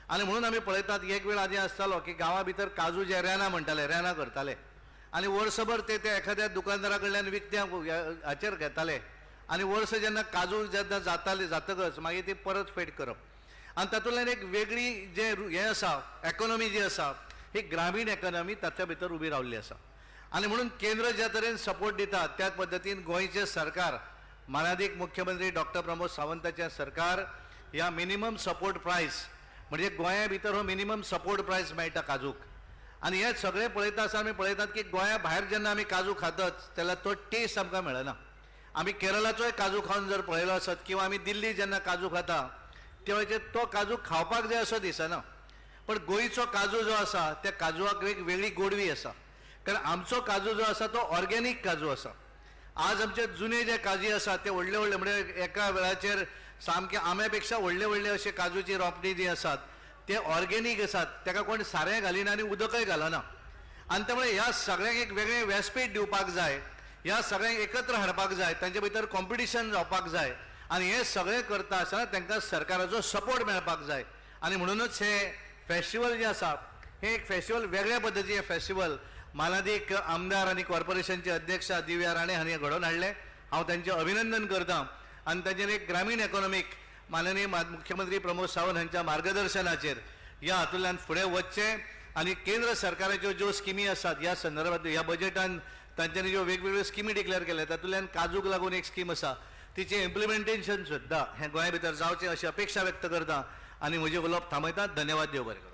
आनी म्हणून आमी पळयतात एक वेळ आदी आसतालो की गांवां भितर काजू जे रेना म्हणटाले, रेना करताले आनी वर्सभर ते एखाद्या दुकानदारा कडल्यान विकत्यांक हाचेर घेताले आनी वर्स जेन्ना काजू जेन्ना जातकच मागीर ती परत फेड करप. आनी तातूंतल्यान एक वेगळी जे हें आसा इकॉनॉमी जी आसा ही ग्रामीण इकॉनॉमी ताच्या भितर उबी रावल्ली आसा. आनी म्हणून केंद्र ज्या तरेन सपोर्ट दिता त्या पद्दतीन गोंयचें सरकार, मानाधीक मुख्यमंत्री डॉक्टर प्रमोद सावंताचें सरकार ह्या मिनिमम सपोर्ट प्रायस म्हणजे गोंया भितर हो मिनिमम सपोर्ट प्रायस मेळटा काजूक. आनी हे सगळे पळयता आसतना आमी पळयतात की गोंया भायर जेन्ना आमी काजू खातात जाल्यार तो टेस्ट आमकां मेळना. आमी केरळाचोय काजू खावन जर पळयलो आसत किंवा आमी दिल्ली जेन्ना काजू खाता तेव्हा तो काजू खावपाक जाय असो दिसना. पण गोंयचो काजू जो आसा त्या काजूवाक एक वेगळी गोडवी आसा, कारण आमचो काजू जो आसा तो ऑर्गेनीक काजू आसा. आज आमचे जुने जे काजी आसात ते व्हडले व्हडले म्हणजे एका वेळाचेर सामके आंब्यापेक्षा व्हडले व्हडले अशे काजूची रोपणी जी आसात ते ऑर्गेनीक आसात, ताका कोण सारें घालिना आनी उदकय घालना. आनी त्यामुळे ह्या सगळ्यांक एक वेगळें व्यासपीठ दिवपाक जाय, ह्या सगळ्यांक एकत्र हाडपाक जाय, तांचे भितर कॉम्पिटिशन जावपाक जाय आनी हे सगळें करता आसतना तांकां सरकाराचो सपोर्ट मेळपाक जाय. आनी म्हणूनच हे फेस्टिवल जे आसा हे एक फेस्टिवल वेगळ्या पद्दतीचें फेस्टिवल मालादीक आमदार आनी कॉर्पोरेशनचे अध्यक्ष दिव्या राणे हांणी घडोवन हाडले. हांव तांचें अभिनंदन करतां आनी तांचेर एक ग्रामीण इकॉनॉमीक माननीय मुख्यमंत्री प्रमोद सावंत हांच्या मार्गदर्शनाचेर ह्या हातूंतल्यान फुडें वचचें आनी केंद्र सरकाराच्यो ज्यो स्किमी आसात ह्या संदर्भांत ह्या बजेटान तांच्यांनी ज्यो वेगवेगळ्यो स्किमी डिक्लेअर केल्या तातूंतल्यान काजूक लागून एक स्कीम आसा तिचें इम्प्लिमेंटेशन सुद्दां हें गोंया भितर जावचें अशी अपेक्षा व्यक्त करता आनी म्हजें उलोवप थांबयता. धन्यवाद. देव बरें करूं.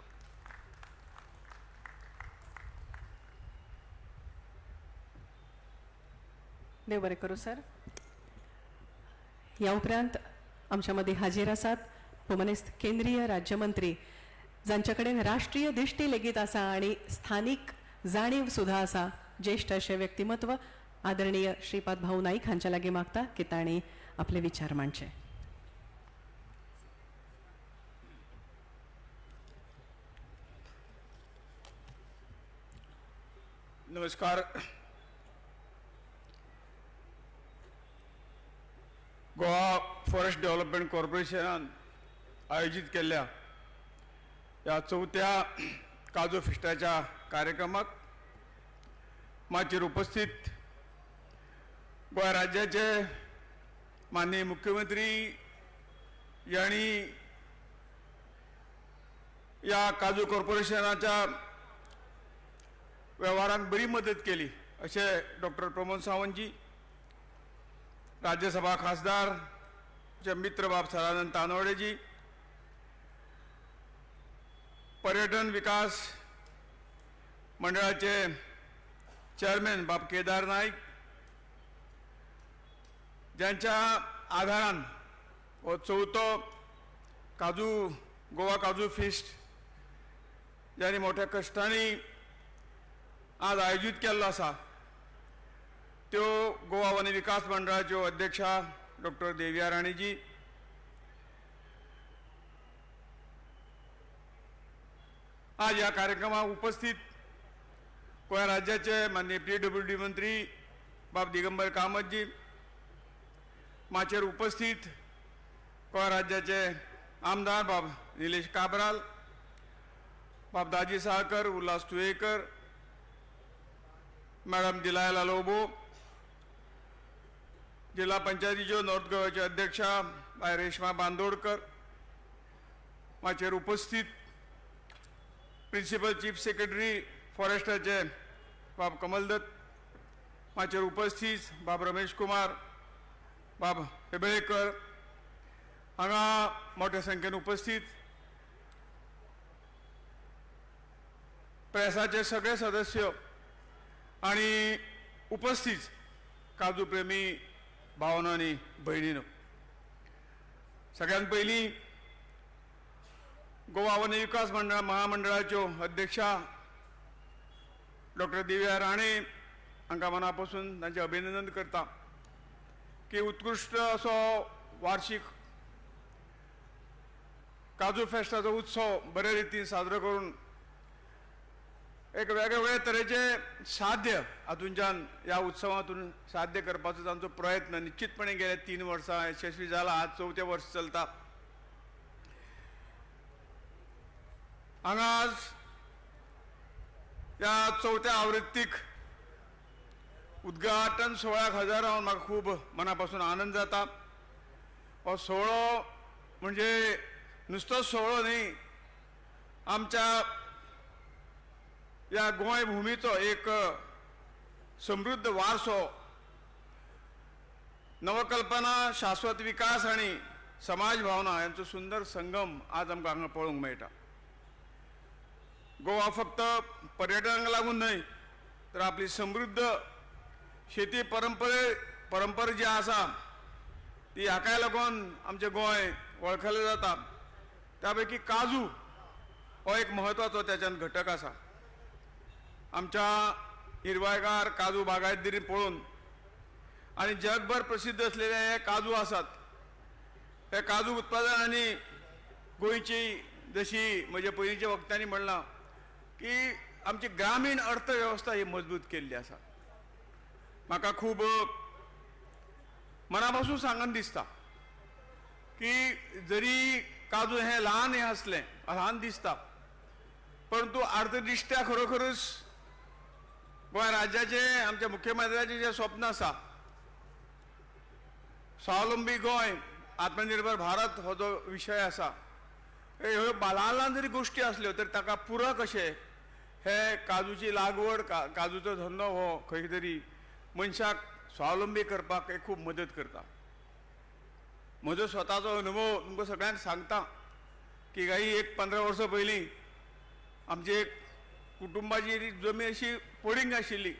देव बरें करूं सर. ह्या उपरांत आमच्या मदीं हाजीर आसात पोमनेस्त केंद्रीय राज्यमंत्री जांचे कडेन राष्ट्रीय दिश्टी लेगीत आसा आनी स्थानीक जाणीव सुद्धा आसा, ज्येष्ठ अशें व्यक्तिमत्व आदरणीय श्रीपाद भाऊ नाईक हांच्या लागीं मागता की तांणी आपले विचार मांडचे. नमस्कार. गोवा फॉरेस्ट डेव्हलपमेंट कॉर्पोरेशनान आयोजित केल्ल्या ह्या 4थ्या काजू फेस्टाच्या कार्यक्रमाक माचेर उपस्थित गोंय राज्याचे माननीय मुख्यमंत्री यांनी या काजू कॉर्पोरेशनाच्या व्यवहारांत बरी मदत केली अशें डॉक्टर प्रमोद सावंतजी, राज्यसभा खासदार मित्र बाब सदानंद तानवडेजी, पर्यटन विकास मंडळाचे चेअरमॅन बाब केदार नाईक, ज्यांच्या आधारान हो 4थो गोवा काजू फेस्ट ज्यांनी मोठ्या कश्टांनी आज आयोजित केल्लो आसा त्यो गोवा वन विकास मंडळाच्यो अध्यक्षा डॉक्टर देविया राणेजी, आज ह्या कार्यक्रमाक उपस्थित गोंय राज्याचे माननीय PWD मंत्री बाब दिगंबर कामतजी, माचेर उपस्थित गोंय राज्याचे आमदार बाब निलेश काब्राल, बाब दाजी साळकर, उल्हास तुयेकर, मॅडम दिलायला लोबो, जिल्हा पंचायतीच्यो नॉर्थ गोव्याचे अध्यक्षा बाय रेश्मा बांदोडकर, माचेर उपस्थित प्रिन्सिपल चीफ सेक्रेटरी फॉरेस्टाचे बाब कमलदत्त, माचेर उपस्थित बाब रमेश कुमार, बाब हेबळेकर, हांगा मोठ्या संख्येन उपस्थित प्रेसाचे सगळे सदस्य आणि उपस्थित काजू प्रेमी भावनो आनी भयणीनो, सगळ्यात पयलीं गोवा वन विकास महामंडळाच्यो अध्यक्षा डॉक्टर दिव्या राणे हांकां मना पासून तांचें अभिनंदन करता की उत्कृश्ट असो वार्षिक काजू फेस्टाचो उत्सव बरे रितीन साजरो करून एक वेगवेगळे तरेचे साध्य हातूंच्यान ह्या उत्सवातून साध्य करपाचो तांचो प्रयत्न निश्चितपणे गेले 3 वर्सां यशस्वी जाला. आज 4थें वर्स चलता. हांगा आज ह्या 4थ्या आवृत्तीक उद्घाटन सोहळ्याक हजर रावन म्हाका खूब मना पासून आनंद जाता. हो सोहळो म्हणजे नुसतो सोहळो न्ही, आमच्या या गोंय भूमीचो एक समृद्ध वारसो, नवकल्पना, शाश्वत विकास आणि समाज भावना यांचो सुंदर संगम आज आमकां हांगा पळोवंक मेळटा. गोवा फक्त पर्यटनाक लागून न्हय तर आपली समृद्ध शेती परंपरा जी आसा ती हाकाय लागून आमचें गोंय वळखलें जाता. त्यापैकी काजू हो एक म्हत्वाचो त्याच्यान घटक आसा. आमच्या हिरवायगार काजू बागायतदारी पळोवन आणि जगभर प्रसिद्ध असलेले हे काजू आसात. हे काजू उत्पादनांनी गोंयची जशी म्हणजे पयलींच्या वक्तांनी म्हणलां की आमची ग्रामीण अर्थवेवस्था ही मजबूत केल्ली आसा. म्हाका खूब मना पासून सांगन दिसता की जरी काजू हे ल्हान हे असलें ल्हान दिसता परंतु अर्थदृश्ट्या खरोखरच गोंय राज्याचे आमच्या मुख्यमंत्र्याचे जे स्वप्न आसा स्वावलंबी गोंय आत्मनिर्भर भारत हो जो विशय आसा ह्यो ल्हान ल्हान जरी गोश्टी असल्यो तर ताका पुरक अशें हे काजूची लागवड काजूचो धंदो हो खंय तरी मनशाक स्वावलंबी करपाक खूब मदत करता. म्हजो स्वताचो अनुभव तुमकां सगळ्यांक सांगता की काही 15 वर्सां पयलीं आमची एक कुटुंबाची जमीन अशी पडींग आशिल्ली.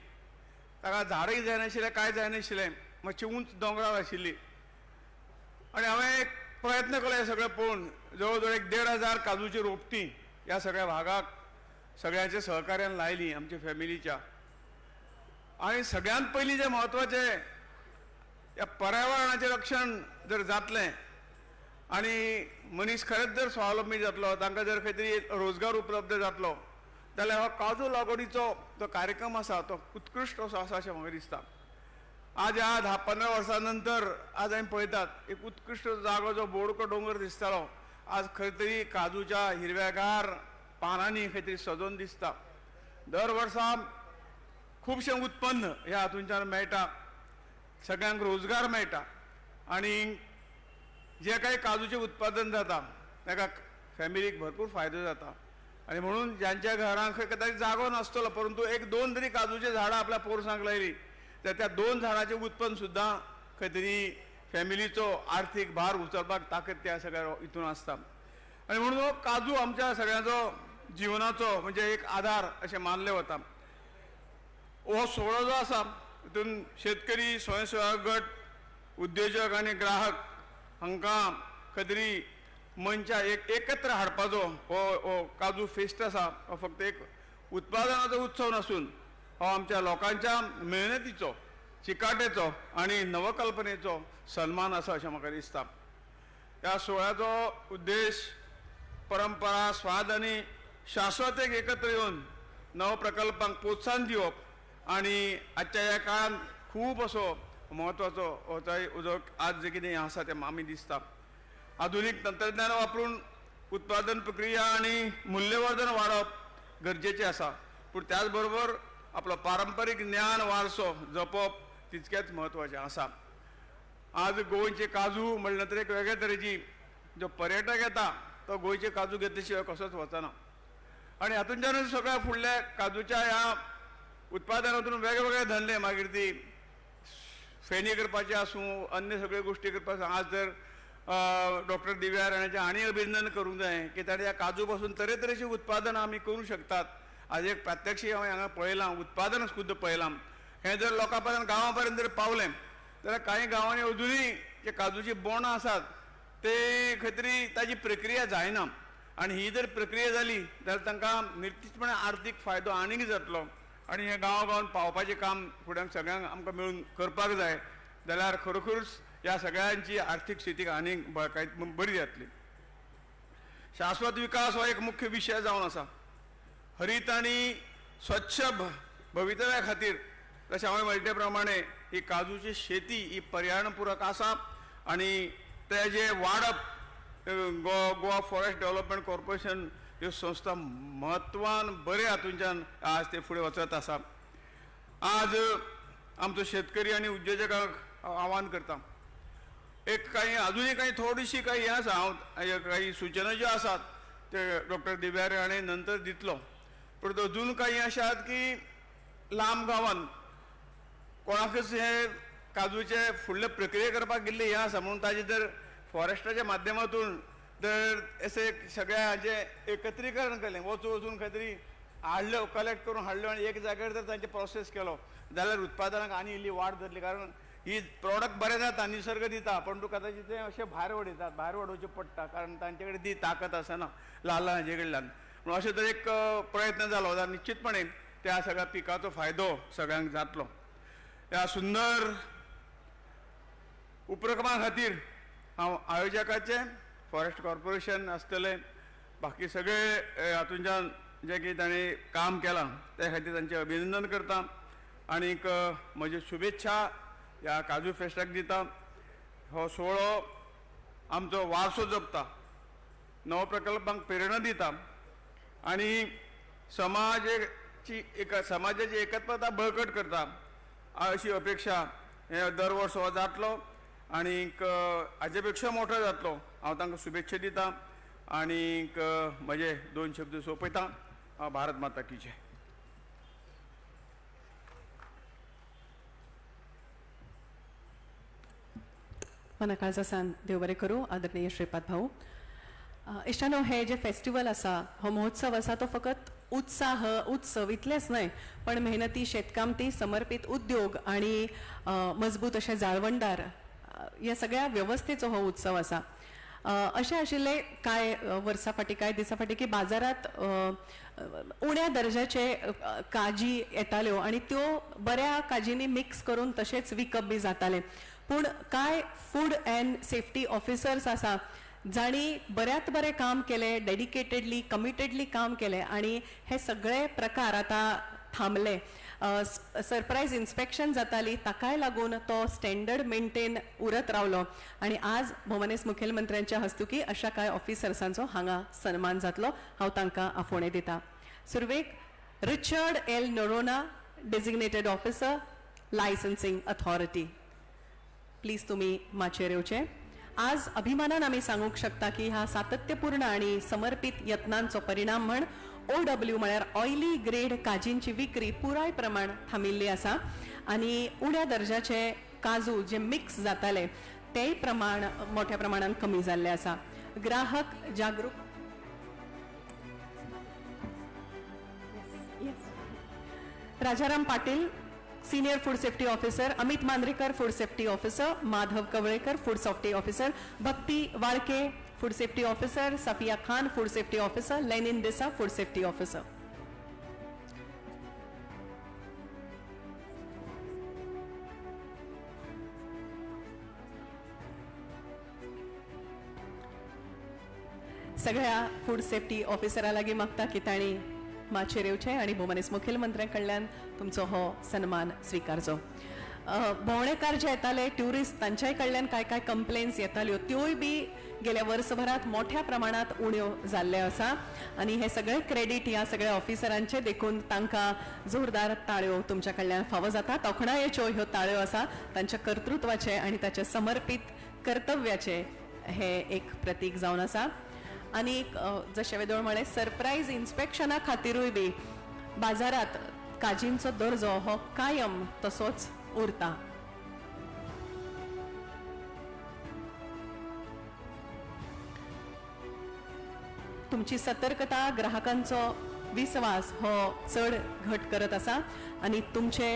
ताका झाडय जायनाशिल्लें कांय जायनाशिल्लें मातशी उंच दोंगरार आशिल्ली आनी हांवें एक प्रयत्न केलो हें सगळें पळोवन जवळ जवळ 1,500 काजूची रोपटी ह्या सगळ्या भागाक सगळ्यांच्या सहकार्यान लायली आमच्या फॅमिलीच्या. आणि सगळ्यांत पयलीं जे म्हत्वाचें ह्या पर्यावरणाचें रक्षण जर जातलें आनी मनीस खरेंच जर स्वावलंबी जातलो तांकां जर खंय तरी रोजगार उपलब्ध जातलो जाल्यार हो काजू लागवडीचो जो कार्यक्रम आसा तो उत्कृश्ट असो आसा अशें म्हाका दिसता. आज ह्या 10-15 वर्सां नंतर आज आमी पळयतात एक उत्कृश्ट जागो जो बोडको दोंगर दिसतालो आज खंय तरी काजूच्या हिरव्यागार पानांनी खंय तरी सजोवन दिसता. दर वर्सा खूबशें उत्पन्न ह्या हातूंतल्यान मेळटा, सगळ्यांक रोजगार मेळटा आनी जे काही काजूचें उत्पादन जाता ताका फॅमिलीक भरपूर फायदो जाता. आनी म्हणून ज्यांच्या घरांक खंय तरी जागो नासतलो परंतु 1-2 तरी काजूची झाडां आपल्या पोरसांक लायली तर त्या 2 झाडांचें उत्पन्न सुद्दां खंय तरी फॅमिलीचो आर्थीक भार उचलपाक ताकद त्या सगळ्या हितून आसता. आनी म्हणून हो काजू आमच्या सगळ्यांचो जिवनाचो म्हणजे एक आधार अशें मानलें वता. हो सोहळो जो आसा तितून शेतकरी स्वयंसेवक गट उद्योजक आनी ग्राहक हांकां खंय तरी मनशा एकत्र हाडपाचो हो काजू फेस्ट आसा हो फक्त एक उत्पादनाचो उत्सव नासून हो आमच्या लोकांच्या मेहनतीचो चिकाटेचो आनी नवकल्पनेचो सन्मान आसा अशें म्हाका दिसता. ह्या सोहळ्याचो उद्देश परंपरा स्वाद आनी शाश्वतेक एकत्र येवन नव प्रकल्पांक प्रोत्साहन दिवप आनी आजच्या ह्या काळांत खूब असो म्हत्वाचो जो आज जे कितें आसा तें आमी दिसता. आधुनीक तंत्रज्ञान वापरून उत्पादन प्रक्रिया आनी मूल्यवर्धन वाडप गरजेचें आसा पूण त्याच बरोबर आपलो पारंपारीक ज्ञान वारसो जपप तितकेंच म्हत्वाचें आसा. आज गोंयचे काजू म्हणले तर एक वेगळे तरेची जो पर्यटक येता तो गोंयचे काजू घेतले शिवाय कसोच वचना आनी हातूंतल्यानूच सगळ्या फुडल्या काजूच्या ह्या उत्पादनातून वेगवेगळे धंदे मागीर ती फेणी करपाची आसूं अन्य सगळ्यो गोश्टी करपाक आज जर डॉक्टर दिव्या राणाचें हांणी अभिनंदन करूंक जाय की ताणें ह्या काजू पासून तरेतरेची उत्पादनां आमी करूं शकतात. आज एक प्रात्यक्षीक हांवें हांगा पळयलां उत्पादन खुद्द पळयलां. हें जर लोकां पर्यंत गांवां पर्यंत जर पावलें जाल्यार कांय गांवांनी अजुनूय जे काजूची बोंडां आसात ते खंय तरी ताची प्रक्रिया जायना आनी ही जर प्रक्रिया जाली जाल्यार तांकां निश्चितपणे आर्थीक फायदो आनीक जातलो आनी हें गांवां पावपाचें काम फुडें सगळ्यांक आमकां मेळून करपाक जाय जाल्यार खरोखरूच ह्या सगळ्यांची आर्थीक स्थिती आनीक बरी जातली. शाश्वत विकास हो एक मुख्य विशय जावन आसा. हरीत आनी स्वच्छ भवितव्या खातीर जशें हांवें म्हणटे प्रमाणे ही काजूची शेती ही पर्यावरणपूरक आसा आनी तेजें वाडप गोवा फॉरेस्ट डेव्हलपमेंट कॉर्पोरेशन ह्यो संस्था म्हत्वान बरे हातूंतल्यान आज ते फुडें वचत आसा. आज आमचो शेतकरी आनी उद्योजकांक आव्हान करता एक काही अजूनही काही थोडीशी काही हें आसा हांव काही सूचना ज्यो आसात ते डॉक्टर दिव्या हाणें नंतर दितलो पूण अजून काही अशे आसात की लांब गांवांत कोणाकच हे काजूचे फुडले प्रक्रिया करपाक गेल्ले हें आसा म्हणून ताजे जर फॉरेस्टाच्या माध्यमातून जर अशें सगळ्या हाचें एकत्रीकरण केलें वचून खंय तरी हाडल्यो कलेक्ट करून हाडल्यो आनी एक जाग्यार जर तांचे प्रोसेस केलो जाल्यार उत्पादनाक आनी इल्ली वाड जातली. कारण ही प्रॉडक्ट बरें जाता निसर्ग दिता पण तुका कदाचित ते अशें भायर उडयतात भायर उडोवचें पडटा कारण तांचे कडेन ती ताकद आसना ल्हान ल्हान हाजे कडल्यान. म्हणून अशें तरी एक प्रयत्न जालो जाल्यार निश्चितपणे त्या सगळ्या पिकाचो फायदो सगळ्यांक जातलो. ह्या सुंदर उपक्रमा खातीर हांव आयोजकाचे फॉरेस्ट कॉर्पोरेशन आसतले बाकी सगळे हातूंच्यान जे की तांणी काम केलां त्या खातीर तांचें अभिनंदन करता आनीक म्हजी शुभेच्छा ह्या काजू फेस्टाक दिता. हो सुवाळो आमचो वारसो जपता, नवप्रकल्पांक प्रेरणा दिता आनी समाजाची एकत्वता बळकट करता अशी अपेक्षा हे दर वर्स हो जातलो आनीक हाचे पेक्षा मोठो जातलो. हांव तांकां शुभेच्छा दिता आनीक म्हजे 2 शब्द सोंपयता. भारत माता की जय. मनाकाळचा सान देव बरें करूं. आदरणीय श्रीपाद भाऊ, इश्टानो, हे जे फेस्टिवल आसा, हो महोत्सव आसा, तो फकत उत्सव इतलेंच न्हय, पण मेहनती शेतकामती समर्पित उद्योग आणि मजबूत अशे जाळवणदार ह्या सगळ्या व्यवस्थेचो हो उत्सव आसा. अशें आशिल्ले कांय वर्सां फाटीं, कांय दिसां फाटीं की बाजारात उण्या दर्जाचे काजी येताल्यो आनी त्यो बऱ्या काजींनी मिक्स करून तशेंच विकप बी जातालें. पूण कांय फूड अँड सेफ्टी ऑफिसर्स आसा जांणी बऱ्यांत बरें काम केलें, डेडिकेटेडली कमिटेडली काम केलें आनी हे सगळे प्रकार आतां थांबले. सरप्रायज इन्स्पेक्शन जाताली, ताकाय लागून तो स्टँडर्ड मेंटेन उरत रावलो आनी आज भोवमानेस्त मुखेलमंत्र्यांच्या हस्तुकी अशा कांय ऑफिसर्सांचो हांगा सन्मान जातलो. हांव तांकां आफोणे दिता. सुरवेक Richard L Noronha, designated officer, licensing authority. Please तुम्ही माचयेर येवचे. आज अभिमानान आमी सांगूंक शकता की ह्या सातत्यपूर्ण आणि समर्पित यत्नांचो परिणाम म्हण OW म्हळ्यार ऑयली ग्रेड काजींची विक्री पुराय प्रमाण थांबिल्ली आसा आनी उण्या दर्जाचे काजू जे मिक्स जाताले तेय प्रमाण मोठ्या प्रमाणात कमी जाल्ले आसा. ग्राहक जागरूक Rajaram Patil, senior food safety officer, Amit Mandrekar, food safety officer, Madhav Kavalekar, food safety officer, Bhakti Walke, food safety officer, Safiya Khan, food safety officer, Lenin Desa, food safety officer. सगळ्या फूड सेफ्टी ऑफिसरा लागीं मागता की तांणी माचयेर येवचें आनी भोवमानेस्त मुखेलमंत्र्या कडल्यान तुमचो हो सन्मान स्विकारचो. भोंवडेकार जे येताले, ट्युरिस्ट, तांच्याय कडल्यान काय काय कंप्लेन्स येताल्यो, त्योय बी गेल्या वर्सभरात मोठ्या प्रमाणात उण्यो जाल्ल्यो आसा आनी हे सगळे क्रेडीट ह्या सगळ्या ऑफिसरांचे देखून तांकां जोरदार ताळयो तुमच्या कडल्यान फावो जाता. तोखणायेच्यो ह्यो ताळयो आसा तांच्या कर्तृत्वाचे आनी ताच्या समर्पीत कर्तव्याचे हे एक प्रतीक जावन आसा. आनी जशें वेदोळ म्हळें, सरप्रायज इन्स्पेक्शना खातीरूय बी बाजारात काजींचो दर्जो हो कायम तसोच उरता. तुमची सतर्कता, ग्राहकांचो विश्वास हो चड घट करत आसा आनी तुमचे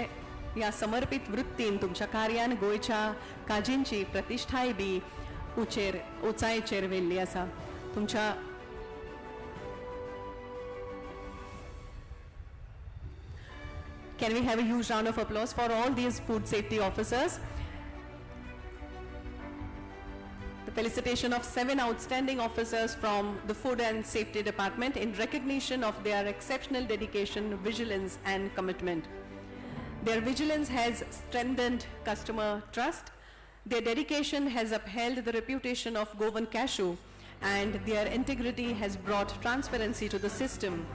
ह्या समर्पित वृत्तीन तुमच्या कार्यान गोंयच्या काजींची प्रतिश्ठाय बी उंचायेचेर व्हेल्ली आसा. तुमच्या Can we have a huge round of applause for all these food safety officers? The felicitation of 7 outstanding officers from the Food and Safety Department in recognition of their exceptional dedication, vigilance and commitment. Their vigilance has strengthened customer trust. Their dedication has upheld the reputation of Govan Cashew, and their integrity has brought transparency to the system.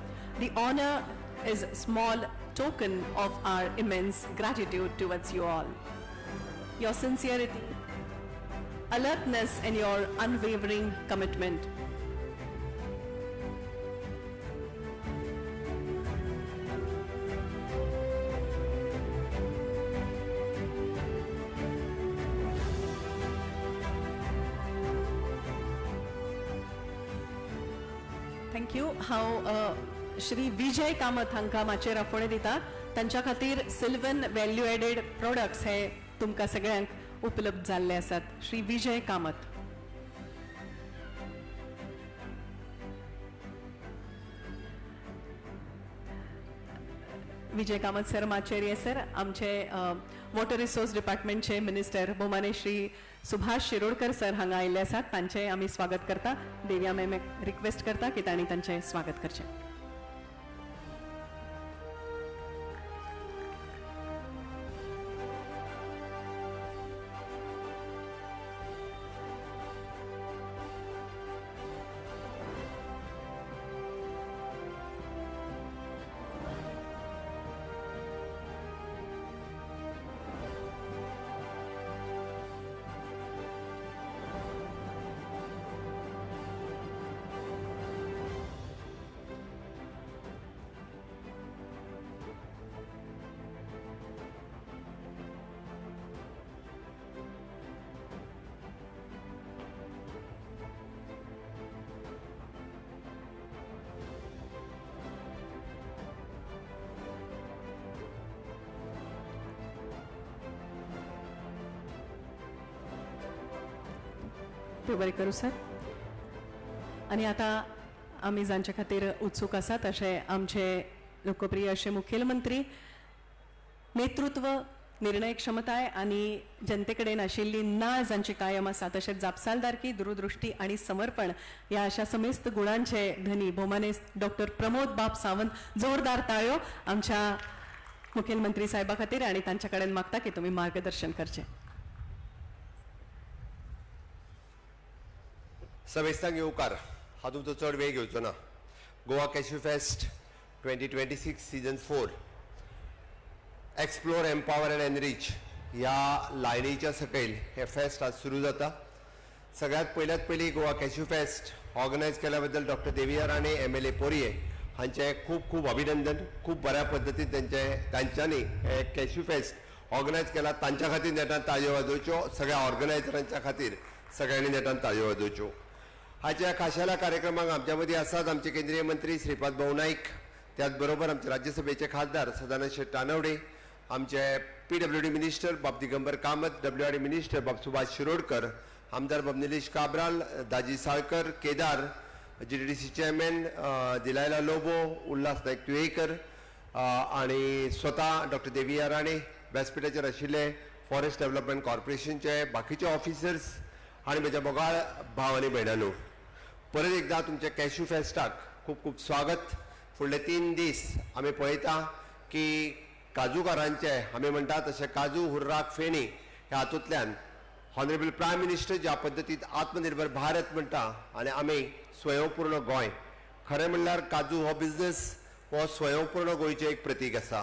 The honor is a small token of our immense gratitude towards you all. Your sincerity, alertness and your unwavering commitment. Thank you. हांव श्री विजय कामत हांकां माचयेर आफोणे दिता. तांच्या खातीर सिल्वन value aided products हे तुमकां सगळ्यांक उपलब्ध जाल्ले आसात. श्री विजय कामत. विजय कामत सर माचेरिये सर, आमचे वॉटर रिसोर्स डिपार्टमेंटचे मिनिस्टर भोमाने श्री सुभाष शिरोडकर सर हांगा आयिल्ले आसात. तांचे आमी स्वागत करता. देविया मॅमेक रिक्वेस्ट करता की तांणी तांचे स्वागत करचें. ते बरें करूं सर. आनी आतां आमी जांचे खातीर उत्सूक आसात अशे आमचे लोकप्रिय अशे मुखेलमंत्री, नेतृत्व, निर्णय क्षमताय आनी जनते कडेन आशिल्ली नाळ जांची कायम आसा, तशेंच जापसालदारकी, दूरदृश्टी आनी समर्पण ह्या अशा समेस्त गुणांचे धनी भोमाने डॉक्टर प्रमोद बाब सावंत. जोरदार ताळयो आमच्या मुखेलमंत्री साहेबा खातीर आनी तांच्या कडेन मागता की तुमी मार्गदर्शन करचें. समेस्तांक येवकार, हांव तुमचो चड वेळ घेवचो ना. Goa cashew fest 2026 season 4 explore, empower and enrich ह्या लायनीच्या सकयल हे फेस्ट आज सुरू जाता. सगळ्यात पयली गोवा कॅश्यू फेस्ट ऑर्गनायज केल्या बद्दल डॉक्टर देविया राणे MLA पोरये हांचे खूब खूब अभिनंदन. खूब बऱ्या पद्दतीन तांच्यांनी हे कॅश्यू फेस्ट ऑर्गनायज केला. तांच्या खातीर नेटान ताळयो वाजोवच्यो. सगळ्या ऑर्गनायझरांच्या खातीर सगळ्यांनी नेटान ताळयो वाजोवच्यो. हाच्या खाशेल्या कार्यक्रमाक आमच्या मदीं आसात आमचे केंद्रीय मंत्री श्रीपाद भाऊ नाईक, त्याच बरोबर आमचे राज्यसभेचे खासदार सदानंद शेट तानवडे, आमचे PWD मिनिस्टर बाब दिगंबर कामत, WRD मिनिस्टर बाब सुभाष शिरोडकर, आमदार बाब निलेश काब्राल, दाजी साळकर, केदार, GDDC चेअरमॅन दिलायला लोबो, उल्हास नाईक तुयेकर आणि स्वतः डॉक्टर देविया राणे, व्यासपीठाचेर आशिल्ले फॉरेस्ट डेव्हलपमेंट कॉर्पोरेशनचे बाकीचे ऑफिसर्स आणि म्हज्या मोगाळ भाव आनी भयणांनो, परत एकदा तुमच्या कॅश्यू फेस्टाक खूब खूब स्वागत. फुडले 3 दीस आमी पळयता की काजूकारांचे आमी म्हणटा तशें काजू, हुर्राक, फेणी ह्या हातूंतल्यान हॉनरेबल प्रायम मिनिस्टर ज्या पद्दतीन आत्मनिर्भर भारत म्हणटा आनी आमी स्वयंपूर्ण गोंय, खरें म्हणल्यार काजू हो बिझनस हो स्वयंपूर्ण गोंयचें एक प्रतीक आसा.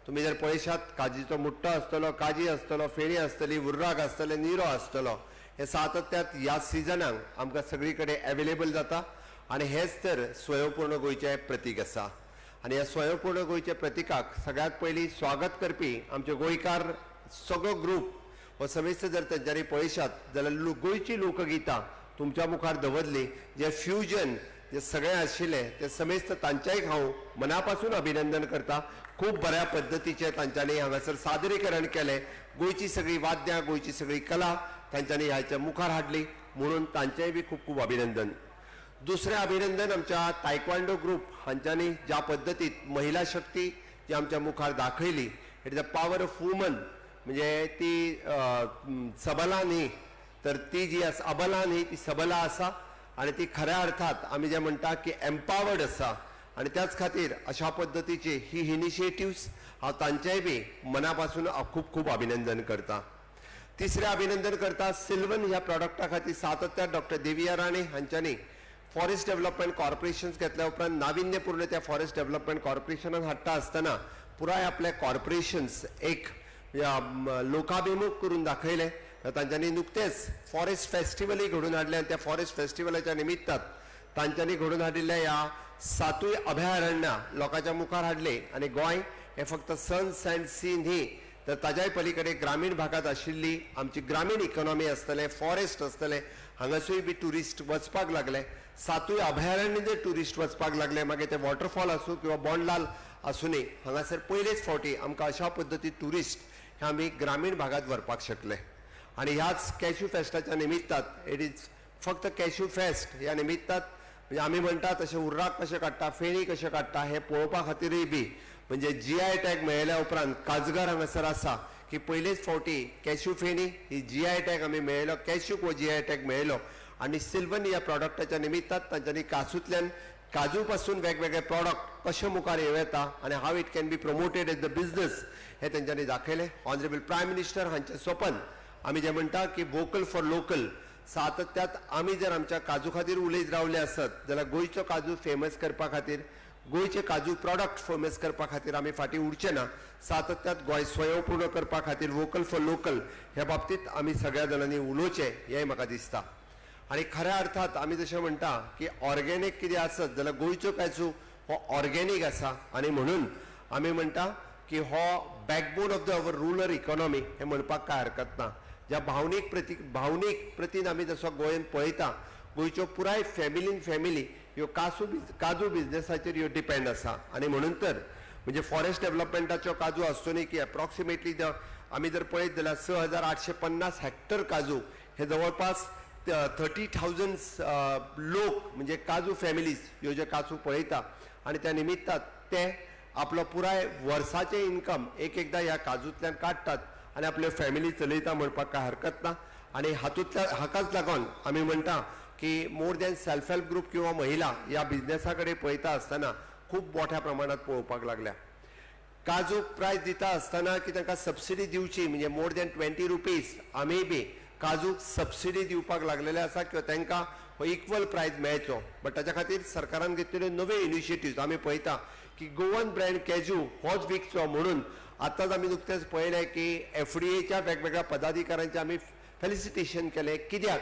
तुमी जर पळयशात काजीचो मुट्टो आसतलो, काजी आसतलो, फेणी आसतली, हुर्राक आसतले, निरो आसतलो, हे सातत्यात ह्या सिजनाक आमकां सगळी कडेन अवेलेबल जाता आनी हेच तर स्वयंपूर्ण गोंयचें प्रतीक आसा. आनी ह्या स्वयंपूर्ण गोंयच्या प्रतीकाक सगळ्यात पयलीं स्वागत करपी आमचे गोंयकार सगळो ग्रूप हो समेस्त जर तेंच्यांनी पळयशात जाल्यार गोंयची लोकगितां तुमच्या मुखार दवरली. जे फ्युजन जे सगळे आशिल्ले ते समेस्त तांच्याय हांव मना पासून अभिनंदन करता. खूब बऱ्या पद्दतीचें तांच्यांनी हांगासर सादरीकरण केलें. गोंयची सगळी वाद्यां, गोंयची सगळी कला तांच्यांनी ह्याच्या मुखार हाडली, म्हणून तांचेंय बी खूब खूब अभिनंदन. दुसरें अभिनंदन आमच्या तायक्वांडो ग्रूप हांच्यांनी ज्या पद्दतीत महिला शक्ती जी आमच्या मुखार दाखयली, it is the power of woman. म्हणजे ती सबला न्ही तर ती जी आसा अबला न्ही, ती सबला आसा आनी ती खऱ्या अर्थात आमी जे म्हणटा की एम्पावर्ड आसा. आनी त्याच खातीर अशा पद्दतीचे ही इनिशिएटिव्स हांव तांचेय बी मना पासून खूब खूब अभिनंदन करता. तिसरें अभिनंदन करता सिल्वन ह्या प्रॉडक्टा खातीर सातत्यान डॉक्टर देविया राणे हांच्यांनी फॉरेस्ट डेव्हलपमेंट कॉर्पोरेशन्स घेतल्या उपरांत नाविन्यपूर्ण त्या फॉरेस्ट डेव्हलपमेंट कॉर्पोरेशनान हाडटा आसतना पुराय आपले कॉर्पोरेशन्स एक लोकाभिमुख करून दाखयले. तांच्यांनी नुकतेच फॉरेस्ट फेस्टिवलय घडोवन हाडले आनी त्या फॉरेस्ट फेस्टिवलाच्या निमित्तात तांच्यांनी घडोवन हाडिल्ल्या ह्या 7 अभयारण्यां लोकांच्या मुखार हाडले. आनी गोंय हे फक्त सन्स अँड सी न्ही तर ताज्याय पलीकडे ग्रामीण भागात आशिल्ली आमची ग्रामीण इकॉनॉमी आसतलें, फॉरेस्ट आसतलें, हांगासूय बी ट्युरिस्ट वचपाक लागले. 7 अभयारण्य जर ट्युरिस्ट वचपाक लागले, मागीर ते वॉटरफॉल आसूं किंवा बोंडलाल आसूंदी, हांगासर पयलेच फावटी आमकां अशा पद्दतीन ट्युरिस्ट हे आमी ग्रामीण भागात व्हरपाक शकले. आनी ह्याच कॅश्यू फेस्टाच्या निमित्तात इट इज फक्त कॅश्यू फेस्ट ह्या निमित्तात म्हणजे आमी म्हणटा तशें उर्राक कशें काडटा, फेणी कशें काडटा हे पळोवपा खातीरय बी म्हणजे GI टॅग मेळयल्या उपरांत काजगार हांगासर आसा की पयलेच फावटी कॅश्यू फेणी ही GI टॅग आमी मेळयलो, कॅश्यूक हो GI टॅग मेळयलो आणि सिल्वन ह्या प्रॉडक्टाच्या निमित्तान तांच्यांनी काजूंतल्यान काजू पासून वेगवेगळे प्रॉडक्ट कशे मुखार येता आनी how it can be promoted as the business हे तेंच्यांनी दाखयलें. ऑनरेबल प्रायम मिनिस्टर हांचें स्वप्न आमी जें म्हणटा की वोकल फॉर लोकल, सातत्यात आमी जर आमच्या काजू खातीर उलयत रावले आसत जाल्यार गोंयचो काजू फेमस करपा खातीर, गोंयचे काजू प्रॉडक्ट फेमस करपा खातीर आमी फाटीं उरचे ना. सातत्यात गोंय स्वयंपूर्ण करपा खातीर वोकल फॉर लोकल ह्या बाबतींत आमी सगळ्या जाणांनी उलोवचें हें म्हाका दिसता. आणि खऱ्या अर्थात आमी जशें म्हणटा की ऑर्गेनीक कितें आसत जाल्यार गोंयचो काजू हो ऑर्गेनीक आसा आनी म्हणून आमी म्हणटा की हो backbone of the our rural economy हें म्हणपाक कांय हरकत ना. ज्या भावनीक प्रतीन आमी जसो गोंयांत पळयता गोंयच्यो पुराय फॅमिली ह्यो काजू बिझनेसाचेर ह्यो डिपेंड आसा आनी म्हणून तर म्हणजे फॉरेस्ट डेव्हलपमेंटाच्यो काजू आसतोनी की एप्रॉक्सिमेटली आमी जर पळयत जाल्यार 6,850 हेक्टर काजू हे जवळपास 30,000 लोक म्हणजे काजू फॅमिलीज ह्यो जे काजू पळयता आणि त्या निमित्तान ते आपलो पुराय वर्साचें इन्कम एकदा ह्या काजूंतल्यान काडटात आनी आपल्यो फॅमिली चलयता म्हणपाक कांय हरकत ना. आनी हाकाच लागून आमी म्हणटा की more than self help group किंवा महिला ह्या बिझनेसा कडेन पळयता आसतना खूब मोठ्या प्रमाणात पळोवपाक लागल्या. काजूक प्रायस दिता आसतना की तांकां सबसिडी दिवची म्हणजे मोर दॅन 20 रुपीज आमी बी काजूक सबसिडी दिवपाक लागलेले आसा किंवा तांकां हो इक्वल प्रायस मेळचो. बट ताच्या खातीर सरकारान घेतिल्ल्यो नव्यो इनिशिएटिव्ह आमी पळयता की गोवन ब्रँड कॅजू होच विकचो म्हणून आतांच आमी नुकतेंच पळयलें की FDAच्या वेगवेगळ्या पदाधिकाऱ्यांचें आमी फेलिसिटेशन केलें. कित्याक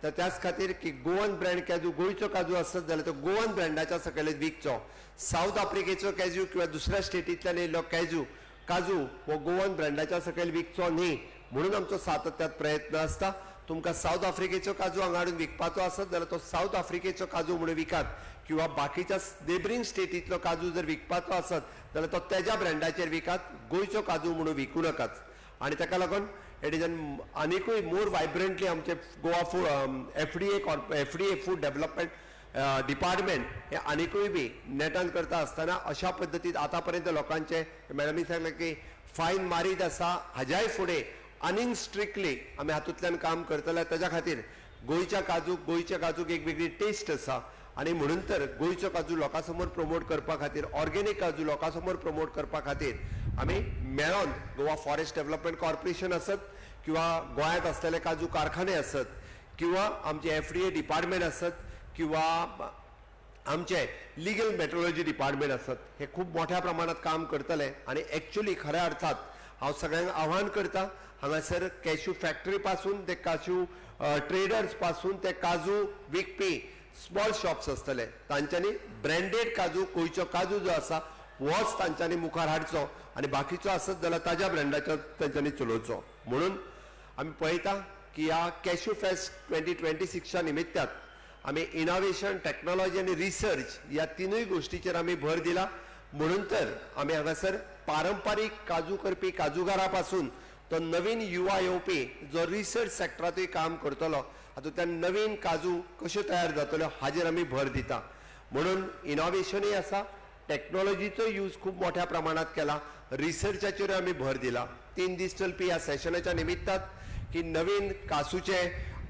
तर त्याच खातीर की गोवन ब्रँड कॅजू गोंयचो काजू आसत जाल्यार तो गोवन ब्रँडाच्या सकयलच विकचो. साऊथ आफ्रिकेचो कॅजू किंवा दुसऱ्या स्टेटींतल्यान येयल्लो काजू हो गोवन ब्रँडाच्या सकयल विकचो न्ही म्हणून आमचो सातत्यात प्रयत्न आसता. तुमकां साऊथ आफ्रिकेचो काजू हांगा हाडून विकपाचो आसत जाल्यार तो साऊथ आफ्रिकेचो काजू म्हणून विकात किंवा बाकीच्या नेबरींग स्टेटींतलो काजू जर विकपाचो आसत जाल्यार तो तेज्या ब्रँडाचेर विकात, गोंयचो काजू म्हणून विकूं नाकात. आनी ताका लागून इट इज आनिकूय मोर वायब्रंटली आमचे Goa FDA food development department हे आनिकूय बी नेटान करता आसतना अशा पद्दतीन आतां पर्यंत लोकांचे मॅडमी सांगलें की फायन मारीत आसा. हाज्याय फुडें आनीक स्ट्रिक्टली आमी हातूंतल्यान काम करतले. ताच्या खातीर गोंयच्या काजूक एक वेगळी टेस्ट आसा आनी म्हणून तर गोंयचो काजू लोकां समोर प्रमोट करपा खातीर, ऑर्गेनीक काजू लोकां समोर प्रमोट करपा खातीर आमी मेळोन गोवा फॉरेस्ट डेव्हलपमेंट कॉर्पोरेशन आसत किंवा गोंयांत आसलेले काजू कारखाने आसत किंवा आमचे FDA डिपार्टमेंट आसत किंवा आमचे लिगल मेट्रोलॉजी डिपार्टमेंट आसत हे खूब मोठ्या प्रमाणात काम करतले. आनी एक्चुअली खऱ्या अर्थात हांव सगळ्यांक आव्हान करता हांगासर कॅश्यू फॅक्टरी पासून ते काजू ट्रेडर्स पासून ते काजू विकपी स्मॉल शॉप्स आसतले तांच्यांनी ब्रँडेड काजू गोंयचो काजू जो आसा होच तांच्यांनी मुखार हाडचो आनी बाकीचो आसत जाल्यार ताज्या ब्रँडाचो तांच्यांनी चलोवचो. म्हणून आमी पळयता की ह्या कॅश्यू फेस्ट 2026च्या निमित्तान आमी इनोव्हेशन, टेक्नॉलॉजी आनी रिसर्च ह्या तिनूय गोश्टीचेर आमी भर दिला. म्हणून तर आमी हांगासर पारंपारीक काजू करपी काजूगारा पासून तो नवीन युवा येवपी जो रिसर्च सेक्टरांतूय काम करतलो हातूंतल्यान नवीन काजू कश्यो तयार जातल्यो हाजेर आमी भर दिता. म्हणून इनोव्हेशनूय आसा, टेक्नॉलॉजीचो यूज खूब मोठ्या प्रमाणात केला, रिसर्चाचेर आमी भर दिला. 3 दीस चलपी ह्या सेशनाच्या निमित्तान की नवीन काजूचे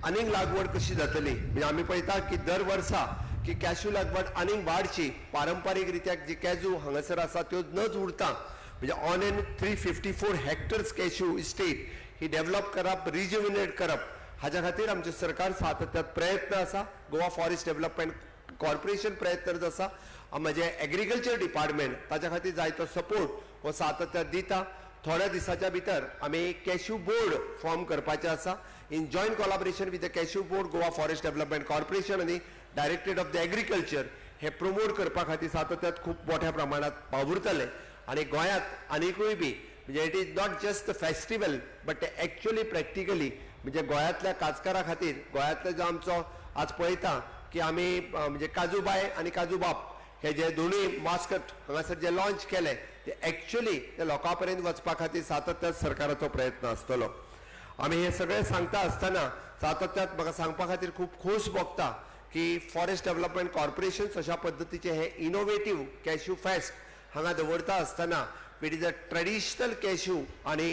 आनीक लागवड कशी जातली म्हणजे आमी पळयता की दर वर्सा की कॅश्यू लागवड आनीक वाडची. पारंपारीक रित्याक जी कॅजू हांगासर आसा त्यो नच उरता म्हणजे on an 354 hectares cashew estate he develop करप, रिज्युमिनेट करप हाच्या खातीर आमचे सरकार सातत्यात प्रयत्न आसा. गोवा फॉरेस्ट डेव्हलपमेंट कॉर्पोरेशन प्रयत्न आसा. म्हणजे एग्रीकल्चर डिपार्टमेंट ताच्या खातीर जाय तो सपोर्ट हो सातत्यात दिता. थोड्या दिसाच्या भितर आमी कॅश्यू बोर्ड फॉर्म करपाचें आसा in joint collaboration with the cashew board, Goa forest development corporation आनी डायरेक्टरेट ऑफ द एग्रीकल्चर हे प्रमोट करपा खातीर सातत्यात खूब मोठ्या प्रमाणात वावुरतले. आनी गोंयांत आनिकूय बी म्हणजे it is not just the festival but actually practically म्हणजे गोंयांतल्या काजकारा खातीर गोंयांतलो जो आमचो आज पळयता की आमी म्हणजे काजूबाय आनी काजूबाब हे जे दोनूय मास्कट हांगासर जे लॉन्च केले ते एक्चुअली ते लोकां पर्यंत वचपा खातीर सातत्यात सरकाराचो प्रयत्न आसतलो. आमी हे सगळें सांगता आसतना सातत्यात म्हाका सांगपा खातीर खूब खोस भोगता की फॉरेस्ट डेव्हलपमेंट कॉर्पोरेशन अशा पद्दतीचे हे इनोव्हेटीव कॅश्यू फेस्ट हांगा दवरता आसतना it is a traditional cashew आनी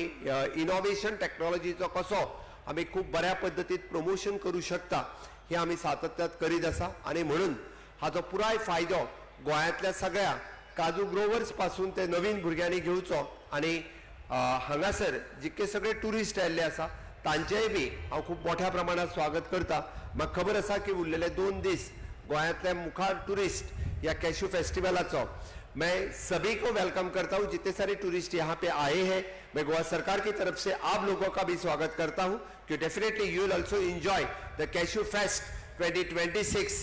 इनोव्हेशन टेक्नॉलॉजीचो कसो आमी खूब बऱ्या पद्दतीन प्रमोशन करू शकता हे आमी सातत्यात करीत आसा आनी म्हणून हाचो पुराय फायदो गोंयांतल्या सगळ्या काजू ग्रोवर्स पासून ते नवीन भुरग्यांनी घेवचो आनी हांगासर जितके सगळे टुरिस्ट आयिल्ले आसा तांचेय बी हांव खूब मोठ्या प्रमाणात स्वागत करता. म्हाका खबर आसा की उरलेले 2 दीस गोंयांतले मुखार टुरिस्ट या कैशू फेस्टिवलाचो मैं सभी को वेलकम करता हूं. जितने सारे टूरिस्ट यहाँ पे आए हैं मैं गोवा सरकार की तरफ से आप लोगों का भी स्वागत करता हूं कि definitely you will also enjoy the cashew fest 2026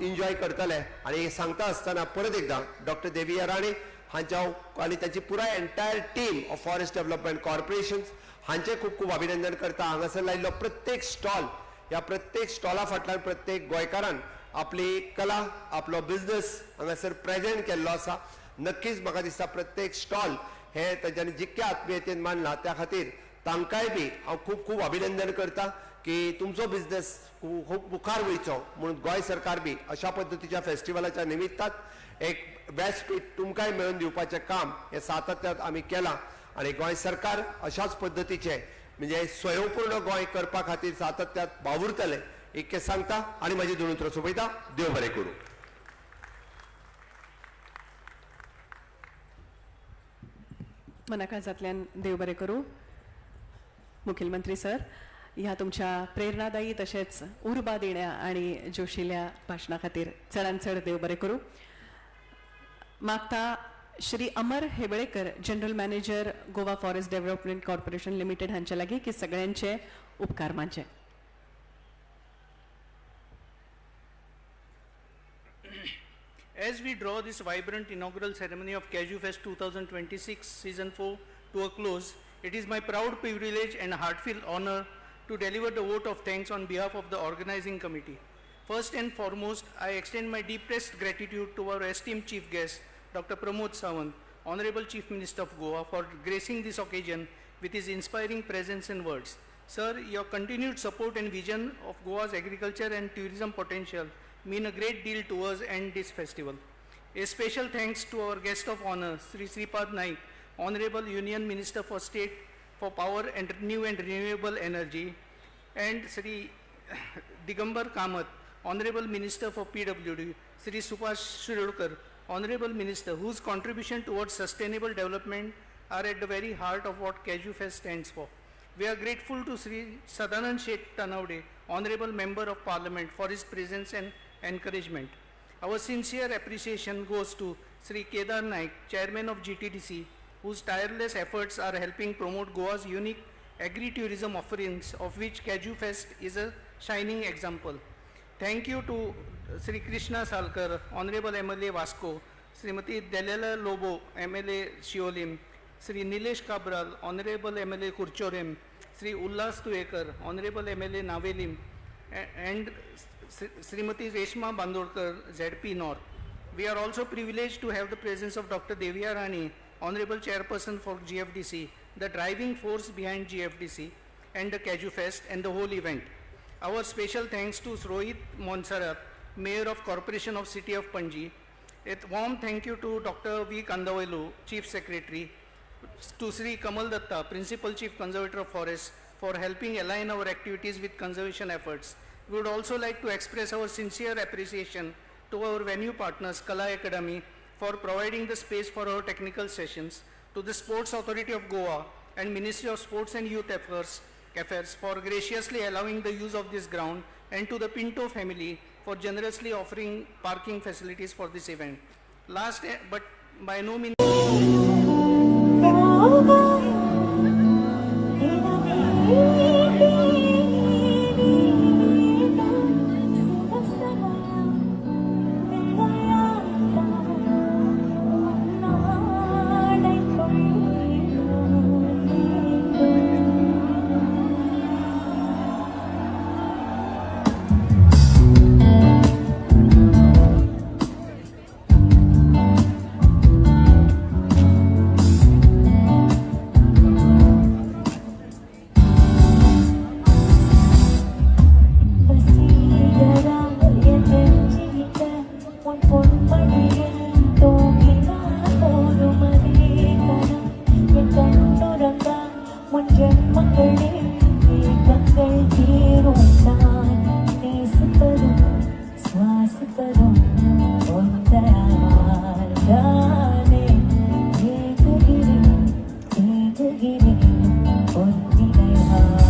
enjoy करतले. आणि सांगता असताना परत एकदा डॉक्टर देविया राणे हांच्या आणि त्यांची पुराय entire team of forest development corporation हांचे खूप खूप अभिनंदन करता. हांगासर लायिल्लो प्रत्येक स्टॉल या प्रत्येक स्टॉला फाटल्यान प्रत्येक गोंयकारान आपली कला आपलो बिझनेस हांगासर प्रेजेंट केल्लो आसा. नक्कीच म्हाका दिसता प्रत्येक स्टॉल हे तांच्यांनी जितके आत्मीयतेन मांडला त्या खातीर तांकांय बी हांव खूब खूब अभिनंदन करता की तुमचो बिझनेस खूब मुखार वयचो म्हणून गोंय सरकार बी अशा पद्दतीच्या फेस्टिवलाच्या निमित्तान एक व्यासपीठ तुमकांय मेळून दिवपाचें काम हे सातत्यात आमी केलां आनी गोंय सरकार अशाच पद्दतीचे म्हणजे स्वयंपूर्ण गोंय करपा खातीर सातत्यात वावुरतले इतके सांगता आणि माझी दोन उतरां सोंपयता. देव बरें करूं. मनाकाजांतल्यान देव बरें करूं. मुखेलमंत्री सर, ह्या तुमच्या प्रेरणादायी तशेंच उर्बा देण्या आणि जोशिल्ल्या भाशणा खातीर चडांत चड देव बरें करूं. मागता Shri Amar Hebalekar, general manager Goa forest development corporation limited हांचे लागीं की सगळ्यांचे उपकार मानचे. As we draw this vibrant inaugural ceremony of Cashew Fest 2026 Season 4 to a close, it is my proud privilege and heartfelt honor to deliver the vote of thanks on behalf of the organizing committee. First and foremost, I extend my deepest gratitude to our esteemed chief guest, Dr. Pramod Sawant, Honorable Chief Minister of Goa, for gracing this occasion with his inspiring presence and words. Sir, your continued support and vision of Goa's agriculture and tourism potential mean a great deal to us and this festival. A special thanks to our guest of honor, Sri Sripad Naik, Honorable Union Minister for State for Power and New and Renewable Energy, and Sri Digambar Kamath, Honorable Minister for PWD, Sri Subhash Shirokar, Honorable Minister, whose contribution towards sustainable development are at the very heart of what Cashew Fest stands for. We are grateful to Sri Sadanand Sheikh Tanawde, Honorable Member of Parliament, for his presence and encouragement. Our sincere appreciation goes to Sri Kedar Naik, Chairman of GTDC, whose tireless efforts are helping promote Goa's unique agri-tourism offerings, of which Cashew Fest is a shining example. Thank you to Sri Krishna Salkar, Honorable MLA Vasco, Srimati Delala Lobo, MLA Shiolim, Sri Nilesh Kabral, Honorable MLA Kurchorem, Sri Ullas Tuekar, Honorable MLA Navelim, and Srimati Reshma Bandolkar, ZP North. We are also privileged to have the presence of Dr. Deviya Rani, Honorable Chairperson for GFDC, the driving force behind GFDC and the Cashew Fest and the whole event. Our special thanks to Rohit Monsarat, Mayor of Corporation of City of Panji. A warm thank you to Dr. V. Kandavelu, Chief Secretary, to Sri Kamal Datta, Principal Chief Conservator of Forests, for helping align our activities with conservation efforts. We would also like to express our sincere appreciation to our venue partners, Kala Academy, for providing the space for our technical sessions, to the Sports Authority of Goa and Ministry of Sports and Youth Affairs for graciously allowing the use of this ground, and to the Pinto family for generously offering parking facilities for this event. Last but by no means คนไม่ได้หา